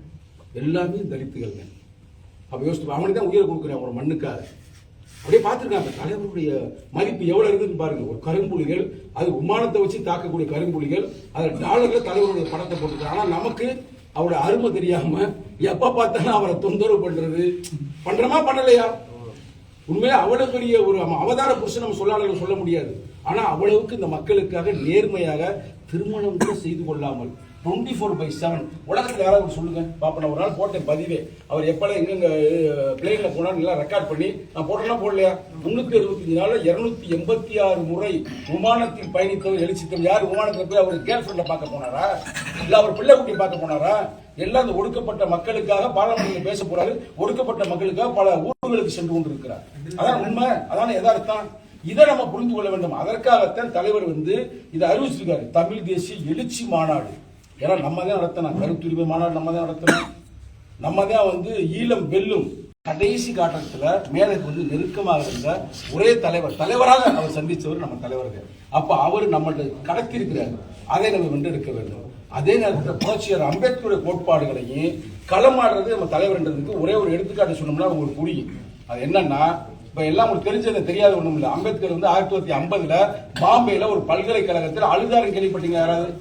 எல்லாமே தலித்துகள் தான். அப்ப யோசிச்சு அவனுக்கு தான் உயிரை கொடுக்குறேன் ஒரு மண்ணுக்காக. அப்படியே பார்த்துருக்காங்க தலைவருடைய மதிப்பு எவ்வளவு இருக்குன்னு பாருங்க. ஒரு கரும்புலிகள், அது விமானத்தை வச்சு தாக்கக்கூடிய கரும்புலிகள், அதில் டாலர்ல தலைவருடைய படத்தை போட்டுருக்காங்க. ஆனா நமக்கு அவரோட அருமை தெரியாம எப்ப பார்த்தாலும் அவரை தொந்தரவு பண்றமா பண்ணலையா? உண்மையிலே அவ்வளவு பெரிய ஒரு அவதார புருஷன் நம்ம சொல்ல முடியாது. ஆனா அவ்வளவுக்கு இந்த மக்களுக்காக நேர்மையாக திருமணம் கூட செய்து கொள்ளாமல் 24/7 உலகத்தில் யாராவது சொல்லுங்க பாப்பா. ஒரு நாள் போட்டேன் பதிவே, அவர் எப்பெல்லாம் எங்க பிளேன்ல போனாலும் எல்லாம் ரெக்கார்ட் பண்ணி நான் போட்டேன்னா போடலையா? 365 நாள்ல 286 முறை விமானத்தில் பயணித்தவர் எழுச்சித்தவர். யார் விமானத்தில் போய் அவர் கேர்ள் ஃபிரெண்ட பார்க்க போனாரா, இல்ல அவர் பிள்ளை குட்டி பார்க்க போனாரா? எல்லாம் அந்த ஒடுக்கப்பட்ட மக்களுக்காக பாராளுமன்றத்தில் பேச போறாரு. ஒடுக்கப்பட்ட மக்களுக்காக பல ஊர்களுக்கு சென்று கொண்டு இருக்கிறார். அதான் உண்மை, அதான யதார்த்தம். இதை நம்ம புரிந்து கொள்ள வேண்டும். அதற்காகத்தான் தலைவர் வந்து இதை அறிவிச்சிருக்காரு, தமிழ் தேசிய எழுச்சி மாநாடு. ஏன்னா நம்ம தான் நடத்தணும், கருத்துரிமை மாநாடு நம்ம தான் நடத்தணும், நம்ம தான் வந்து ஈழம் வெல்லும் கடைசி காட்டத்துல மேதகு வந்து நெருக்கமாக இருந்த ஒரே தலைவராக அவர் சந்திச்சவர் நம்ம தலைவர்கள். அப்ப அவர் நம்மள்ட்ட கடத்திருக்கிறார், அதை நம்ம வென்றெடுக்க வேண்டும். அதே நேரத்தில் புரட்சியாளர் அம்பேத்கருடைய கோட்பாடுகளையும் களமாடுறது நம்ம தலைவர்ன்றதுக்கு ஒரே ஒரு எடுத்துக்காட்டு சொன்னோம்னா உங்களுக்கு புரியும். அது என்னன்னா, இப்ப எல்லாம் உங்களுக்கு தெரிஞ்சது தெரியாத ஒண்ணும் இல்ல. அம்பேத்கர் வந்து 1950 பாம்பேல ஒரு பல்கலைக்கழகத்தில் அழுதாரம் கேள்விப்பட்டீங்க யாராவது?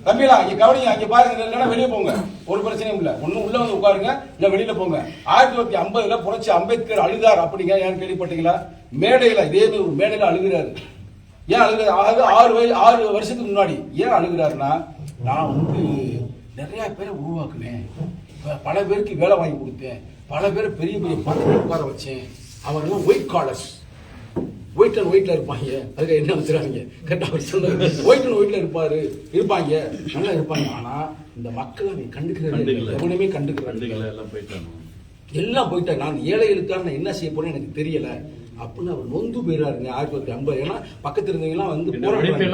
தம்பிலா இங்க கவனிங்க, அங்க பாருங்க, இல்லைன்னா வெளியே போங்க, ஒரு பிரச்சனையும் இல்ல. ஒண்ணு உள்ள வந்து உட்காருங்க, இல்ல வெளியில போங்க. 1950 புரட்சி அம்பேத்கர் அழுதார் அப்படிங்க யாரும் கேள்விப்பட்டீங்களா? மேடையில இதே ஒரு மேடையில அழுகிறாரு. ஏன் அழுகிறார்? 6 வருஷத்துக்கு முன்னாடி ஏன் அழுகிறாருன்னா, நான் வந்து நிறைய பேரை உருவாக்குனேன், பல பேருக்கு வேலை வாங்கி கொடுத்தேன், பல பேரை பெரிய பெரிய பதவியில் உட்கார வச்சேன். அவங்க ஒயிட் காலர்ஸ், ஒயிட் அண்ட் ஒயிட்ல இருப்பாங்க. அதுக்கு என்ன வச்சுறாங்க கேட்டா அவர் சொல்லுங்க, ஒயிட் அண்ட் ஒயிட்ல இருப்பாங்க, நல்லா இருப்பாங்க. ஆனா இந்த மக்களை நீ கண்டுக்கிறது எவனுமே கண்டுக்கிறது எல்லாம் போயிட்டாங்க. நான் ஏழைகளுக்காக நான் என்ன செய்ய போறேன்னு எனக்கு தெரியல அப்படின்னு அவர் நொந்து போயிடாருங்க. 1950 ஏன்னா பக்கத்துல இருந்தவங்கலாம் வந்து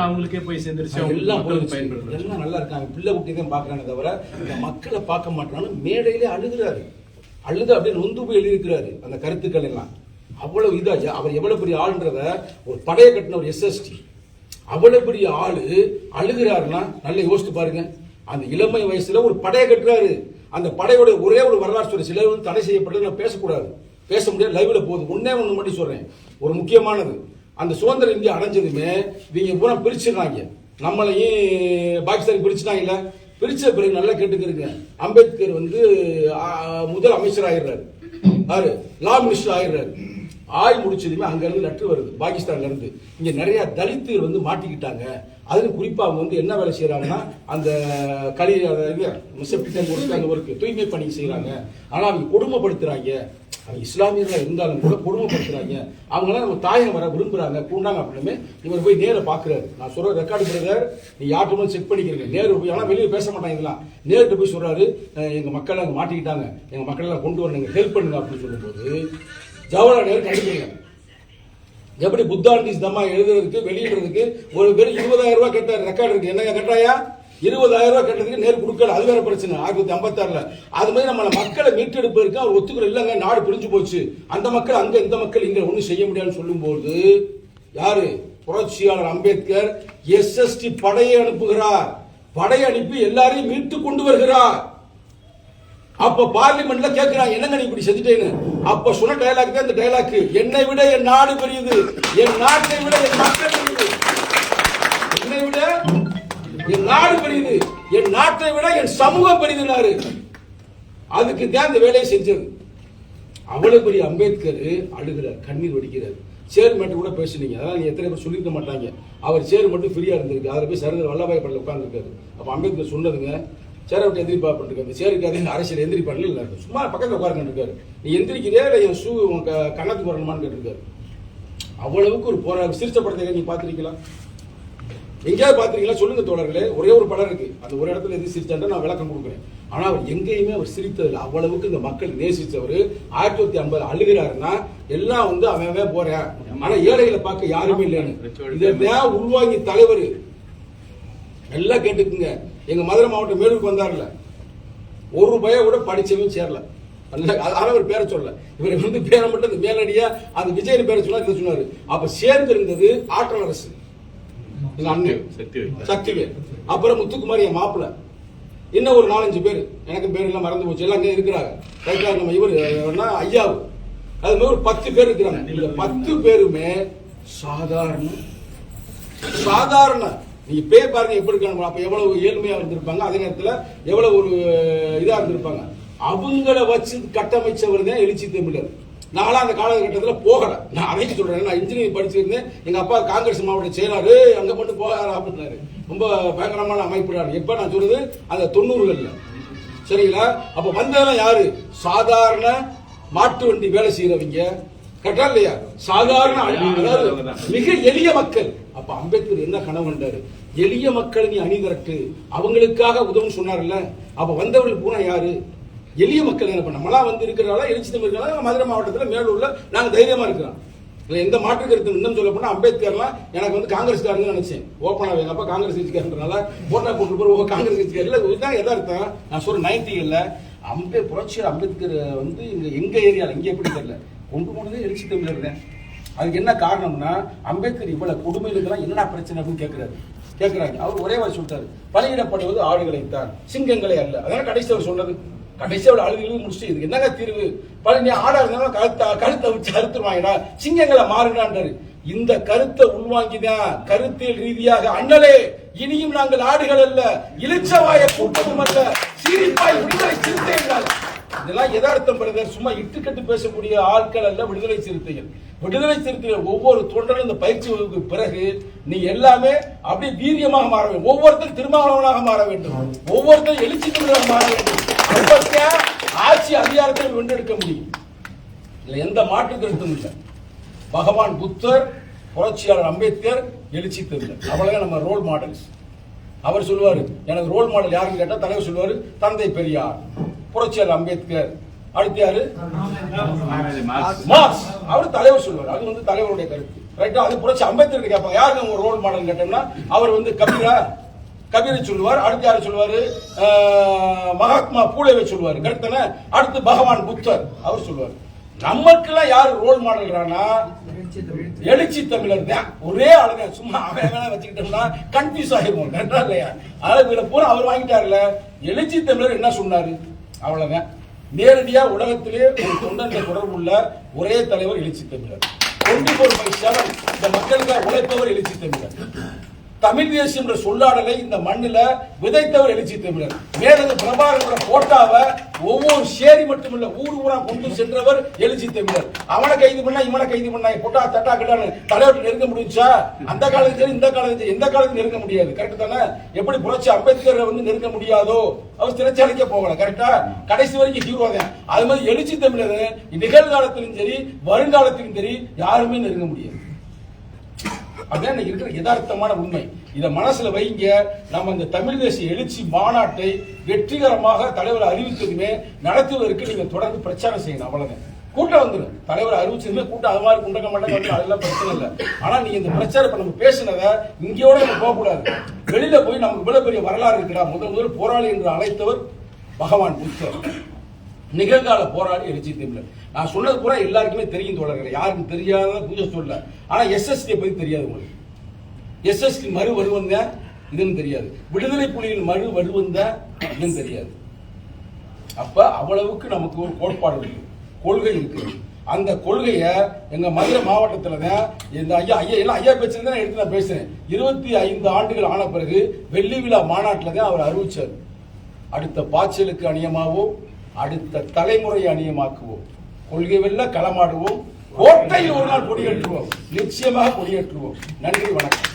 அவங்களுக்கே போய் சேர்ந்துருச்சு, எல்லாம் போயிடுச்சு, எல்லாம் நல்லா இருக்காங்க, பிள்ளை குட்டி தான் பாக்குறாங்க தவிர இந்த மக்களை பார்க்க மாட்டாங்க. மேடையிலே அழுகிறாரு, அழுது அப்படியே நொந்து போய் எழுதியிருக்கிறாரு அந்த கருத்துக்கள் எல்லாம். அவ்வளவு இதா அவர் எவ்வளவு பெரிய ஆளுன்றத ஒரு படையை கட்டின ஒரு SST அவ்வளவு பெரிய ஆளு அழுகிறாருன்னா நல்லா யோசித்து பாருங்க. அந்த இளமை வயசுல ஒரு படையை கட்டுறாரு. அந்த படையோட ஒரே ஒரு வரலாறு சொல்ற சிலர் வந்து தடை செய்யப்பட்டது, நான் பேசக்கூடாது, பேச முடியாது, லைவ்ல போகுது. ஒண்ணு மட்டும் சொல்றேன், ஒரு முக்கியமானது. அந்த சுதந்திர இந்தியா அடைஞ்சதுமே இவங்க பூரா பிரிச்சிடறாங்க, நம்மளையும் பாகிஸ்தான் பிரிச்சுட்டாங்கல்ல. பிரிச்ச பிறகு நல்லா கேட்டுக்கிறீங்க, அம்பேத்கர் வந்து முதல் அமைச்சர் ஆயிடுறாரு, லா மினிஸ்டர் ஆயிடுறாரு. ஆய் முடிச்சதுமே அங்க இருந்து லெட்டர் வருது பாகிஸ்தான்ல இருந்து, இங்க நிறைய தலித்துகள் வந்து மாட்டிக்கிட்டாங்க. அதுல குறிப்பா அவங்க வந்து என்ன வேலை செய்யறாங்கன்னா, அந்த தூய்மை பணி செய்யறாங்க. ஆனா அவங்க கொடுமைப்படுத்துறாங்க, அவங்க இஸ்லாமியர்களா இருந்தாலும் கூட கொடுமைப்படுத்துறாங்க. அவங்களாம் நம்ம தாயம் வர விரும்புறாங்க, கூண்டாங்க அப்படின்னு இவர் போய் நேர பாக்குறாரு. நான் சொல்ற ரெக்கார்டு பிரதர், நீ யார்ட்டு செக் பண்ணிக்கிறீங்க, நேரு போய். ஆனா வெளியே பேச மாட்டாங்க, இதெல்லாம் நேரிட்டு போய் சொல்றாரு, எங்க மக்கள் அங்க மாட்டிக்கிட்டாங்க, எங்க மக்கள் எல்லாம் கொண்டு வரணுங்க, ஹெல்ப் பண்ணுங்க அப்படின்னு சொல்லும்போது ஜவஹர்லால் நேரு கண்டுக்கிறீங்க. எப்படி புத்தாந்தி தம்மா எழுதுறதுக்கு வெளியிடுறதுக்கு ஒரு பேர் 20,000 ரூபாய் கேட்டார், ரெக்கார்டு இருக்கு. என்னங்க கேட்டாயா? 20,000 ரூபாய் கேட்டதுக்கு நேரு கொடுக்கல, அது வேற பிரச்சனை. 1956 அது மாதிரி நம்ம மக்களை மீட்டெடுப்பதற்கு அவர் ஒத்துக்கிற இல்லங்க, நாடு பிரிஞ்சு போச்சு, அந்த மக்கள் அங்க, இந்த மக்கள் இங்க ஒன்னும் செய்ய முடியாதுன்னு சொல்லும் போது யாரு? புரட்சியாளர் அம்பேத்கர் SST படையை அனுப்புகிறார். படை அனுப்பி எல்லாரையும் மீட்டு கொண்டு வருகிறார். அப்ப பார்லிமெண்ட்ல கேட்கிறாங்க, என்னங்க நீ இப்படி செஞ்சுட்டேன்னு. அப்ப சொன்ன டயலாக் தான் இந்த டயலாக், என்னை விட என் நாடு பெரியது, என் நாட்டை விட என் மக்கள் பெரியது, என்னை விட என் நாடு பெரியது, என் நாட்டை விட என் சமூகம் பெரியதுனாரு. அதுக்கு தான் இந்த வேலையை செஞ்சது. அவ்வளவு பெரிய அம்பேத்கர் அழுகிறார், கண்ணீர் வடிக்கிறார். சேர் மட்டும் கூட பேசுனீங்க, அதெல்லாம் நீ எத்தனை பேர் சொல்லிருக்க மாட்டாங்க. அவர் சேர் மட்டும் ஃப்ரீயா இருந்திருக்கு, அதில் போய் சர்தார் வல்லபாய் பட்டேல் உட்கார்ந்துருக்காரு. அப்ப அம்பேத்கர் சொன்னதுங்க, சேரை விட்டு எந்திரிப்பா பண்ணிருக்காரு. சேருக்கு அதே அரசியல் எந்திரிப்பாடல இல்லை, சும்மா பக்கத்தில் உட்காருங்க இருக்காரு. நீ எந்திரிக்கிறியா இல்லை என் ஷூ கண்ணத்துக்கு வரணுமான்னு கேட்டிருக்காரு. அவ்வளவுக்கு ஒரு போராட்டம். சிரிச்ச படத்தை நீங்க பார்த்துருக்கலாம், எங்கேயாவது பார்த்துருக்கீங்களா சொல்லுங்க தோழர்களே. ஒரே ஒரு படம் இருக்கு, அந்த ஒரு இடத்துல எது சிரிச்சாண்டா நான் விளக்கம் கொடுக்குறேன். ஆனா அவர் எங்கேயுமே அவர் சிரித்ததில்லை. அவ்வளவுக்கு இந்த மக்கள் நேசிச்சவர். 1950 அழுகிறாருன்னா எல்லாம் வந்து அவன் போறேன், ஆனா ஏழைகளை பார்க்க யாருமே இல்லைன்னு இதான் உள்வாங்கி தலைவர். எல்லாம் கேட்டுக்குங்க. எங்க மதுரை மாவட்டம் மேலூருக்கு வந்தார்ல, ஒரு ரூபாய கூட படிச்சவன் சேரல. அதனால ஒரு பேரை சொல்ல, இவர் வந்து பேரை மட்டும் மேலடியா அந்த விஜய் பேரை சொன்னா சொன்னாரு. அப்ப சேர்ந்து இருந்தது ஆற்றல் அரசு, சக்திவேல், அப்புறம் முத்துக்குமார் என் மாப்பிள்ள, இன்னும் ஒரு 4-5 பேர், எனக்கு பேர் எல்லாம் மறந்து போச்சு, எல்லாம் இருக்கிறாங்க. நம்ம இவர் ஐயாவு, அது மாதிரி ஒரு 10 பேர் இருக்கிறாங்க. இந்த 10 பேருமே சாதாரண நீங்க பே பாருங்க எப்படி இருக்காங்க. அப்ப எவ்வளவு ஏழ்மையா இருந்திருப்பாங்க, அதே நேரத்தில் எவ்வளவு ஒரு இதா இருந்திருப்பாங்க. அவங்கள வச்சு கட்டமைச்சவர் தான் எழுச்சி தமிழர். நானும் அந்த காலகட்டத்தில் போகல, நான் அதையும் சொல்றேன். நான் இன்ஜினியரிங் படிச்சிருந்தேன். எங்க அப்பா காங்கிரஸ் மாவட்ட செயலாளர், அங்க மட்டும் போகாரு அப்படின்னாரு. ரொம்ப பயங்கரமான அமைப்பு. எப்ப நான் சொல்றது அந்த 90கள்ல, சரிங்களா? அப்ப வந்ததெல்லாம் யாரு? சாதாரண மாட்டு வண்டி வேலை செய்யறவங்க, கரெக்டா இல்லையா? சாதாரண மிக எளிய மக்கள். அப்ப அம்பேத்கர் என்ன கனவு கண்டாரு? எளிய மக்கள் நீ அணிதிரட்டு, அவங்களுக்காக உதவும் சொன்னார்ல. அப்ப வந்தவர்கள் பூரா யாரு? எளிய மக்கள். என்ன பண்ண நம்மளா வந்து இருக்கிறாங்களா, எழுச்சி தமிழ் மதுரை மாவட்டத்தில் மேலூர்ல நாங்க தைரியமா இருக்கிறோம். எந்த மாற்று கருத்து இன்னும் சொல்ல போனா அம்பேத்கர்லாம் எனக்கு வந்து காங்கிரஸ்காரங்க நினைச்சேன். ஓப்பனாக எங்க அப்பா காங்கிரஸ் கட்சிக்காரன்றனால போட்டா போட்டு போற காங்கிரஸ் கட்சிக்காரர் இதுதான் எதார்த்தம். நான் சொல்ற 90கள்ல புரட்சியர் அம்பேத்கர் வந்து எங்க ஏரியால இங்க எப்படி தெரியல கொண்டு போனதே எழுச்சி தமிழர் தான். அதுக்கு என்ன காரணம்னா அம்பேத்கர் இவ்வளவு கொடுமையிலாம் என்னடா பிரச்சனை அப்படின்னு கேட்கிறாங்க. அவர் ஒரே வாசி சொல்லிட்டாரு, பலியிடப்படுவது ஆடுகளைத்தான், சிங்கங்களை அல்ல. அதனால கடைசி அவர் சொன்னது, கடைசியோட அழுது முடிச்சு இதுக்கு என்னங்க தீர்வு? நீ ஆடா இருந்தாலும் கழுத்தை வச்சு அறுத்துருவாங்கடா, சிங்கங்களை மாறுடான்றாரு. இந்த கருத்தை உள்வாங்கிதான் கருத்தியல் ரீதியாக அண்ணலே இனியும் நாங்கள் ஆடுகள் அல்ல, இளிச்சவாய கூட்டமும் அல்ல, சீரிப்பாய் விடுதலை சிறுத்தைகள். இதெல்லாம் எதார்த்தம் பிரதர், சும்மா இட்டுக்கட்டு பேசக்கூடிய ஆட்கள் அல்ல விடுதலை சிறுத்தைகள். விடுதலை சிறுத்தைகள் ஒவ்வொரு தொண்டரும் இந்த பயிற்சி வகுப்புக்கு பிறகு நீ எல்லாமே அப்படியே வீரியமாக மாற வேண்டும். ஒவ்வொருத்தரும் திருமாவளவனாக மாற வேண்டும், ஒவ்வொருத்தரும் எழுச்சி தமிழராக மாற வேண்டும். ஆட்சி அதிகாரத்தை வென்றெடுக்க முடியும், எந்த மாற்று கருத்தும் இல்லை. பகவான் புத்தர், புரட்சியாளர் அம்பேத்கர், எழுச்சி தமிழர், அவ்வளவு நம்ம ரோல் மாடல்ஸ். அவர் சொல்லுவாரு, எனக்கு ரோல் மாடல் யாருன்னு கேட்டா தலைவர் சொல்லுவாரு தந்தை பெரியார், புரட்சியாளர் அம்பேத்கர், அடுத்து யாரு மார்க்ஸ், அவர் தலைவர் சொல்லுவார். அது வந்து தலைவருடைய கருத்து, ரைட்டா? அது புரட்சி அம்பேத்கர் கேட்பாங்க யாருக்கு உங்க ரோல் மாடல் கேட்டோம்னா அவர் வந்து கபீரை சொல்லுவார். அடுத்து யாரு சொல்லுவாரு? மகாத்மா பூலேவை சொல்லுவாரு. கருத்தன அடுத்து பகவான் புத்தர் அவர் சொல்லுவார். நமக்கெல்லாம் யாரு ரோல் மாடல்னா எழுச்சி தமிழர் தான். ஒரே ஆளுங்க, சும்மா அவன் வச்சுக்கிட்டோம்னா கன்ஃபியூஸ் ஆகிருவோம், கரெக்டா இல்லையா? அதாவது பூரா அவர் வாங்கிட்டாருல. எழுச்சி தமிழர் என்ன சொன்னாரு? அவ்வளவுதான். நேரடியா உலகத்திலே ஒரு தொண்டன்ற தொடர்பு உள்ள ஒரே தலைவர் எழுச்சி தமிழர். 24/7 இந்த மக்களுக்காக உழைப்பவர் எழுச்சி தமிழர். தமிழ் தேசியம் என்ற சொல்லாடலை இந்த மண்ணில விதைத்தவர் எழுச்சி தமிழர். மேலது பிரபாகரோட போட்டாவை ஒவ்வொரு சேரி மட்டுமில்ல ஊர் ஊரா கொண்டு சென்றவர் எழுச்சி தமிழர். அவனை கைது பண்ணா இவனை கைது பண்ணா போட்டா தட்டா கிட்டான்னு தலைவர்கிட்ட நெருங்க முடிஞ்சா? அந்த காலத்துல சரி, இந்த காலத்துல எந்த காலத்துல நெருங்க முடியாது, கரெக்ட் தானே? எப்படி புரட்சி அம்பேத்கர் வந்து நெருங்க முடியாதோ அவர் சிறைச்சாலைக்கே போகல, கரெக்டா? கடைசி வரைக்கும் ஹீரோ தான். அது மாதிரி எழுச்சி தமிழர் நிகழ்காலத்திலும் சரி வருங்காலத்திலும் சரி யாருமே நெருங்க முடியாது. அதான் இருக்கிற யதார்த்தமான உண்மை. இதை மனசுல வைங்க. நம்ம இந்த தமிழ் தேசிய எழுச்சி மாநாட்டை வெற்றிகரமாக தலைவர் அறிவித்ததுமே நடத்துவதற்கு நீங்க தொடர்ந்து பிரச்சாரம் செய்யணும். அவ்வளவுதான். கூட்டம் வந்துடும். தலைவர் அறிவிச்சதுமே கூட்டம் அது மாதிரி குண்டக்க மாட்டாங்க, அதெல்லாம் பிரச்சனை இல்லை. ஆனா நீங்க இந்த பிரச்சாரம் நம்ம பேசினதை இங்கேயோட நம்ம போகக்கூடாது. வெளியில போய் நமக்கு இவ்வளவு பெரிய வரலாறு இருக்கிறா. முதல் போராளி என்று அழைத்தவர் பகவான் புத்தர், நிகழ்கால போராளி எழுச்சி தமிழர். நான் சொன்னது பூரா எல்லாருக்குமே தெரியும் தோழர்களே, யாருக்கும் தெரியாத பூஜை சொல்ல. ஆனா எஸ்எஸ்டி பத்தி தெரியாது உங்களுக்கு. எஸ்எஸ்டி மறு வருவந்த இதுன்னு தெரியாது, விடுதலை புலிகளின் மறு வருவந்த இதுன்னு தெரியாது. அப்ப அவ்வளவுக்கு நமக்கு ஒரு கோட்பாடு இருக்கு, கொள்கை இருக்கு. அந்த கொள்கையை எங்க மதுரை மாவட்டத்துல தான் இந்த ஐயா பேச்சுல தான் எடுத்து நான் பேசுறேன். 25 ஆண்டுகள் ஆன பிறகு வெள்ளி விழா மாநாட்டில் தான் அவர் அறிவிச்சார். அடுத்த பாய்ச்சலுக்கு அணியமாவோம், அடுத்த தலைமுறையை அணியமாக்குவோம், கொள்கை வெல்ல களமாடுவோம், கோட்டையில் ஒரு நாள் கொடியேற்றுவோம், நிச்சயமாக கொடியேற்றுவோம். நன்றி, வணக்கம்.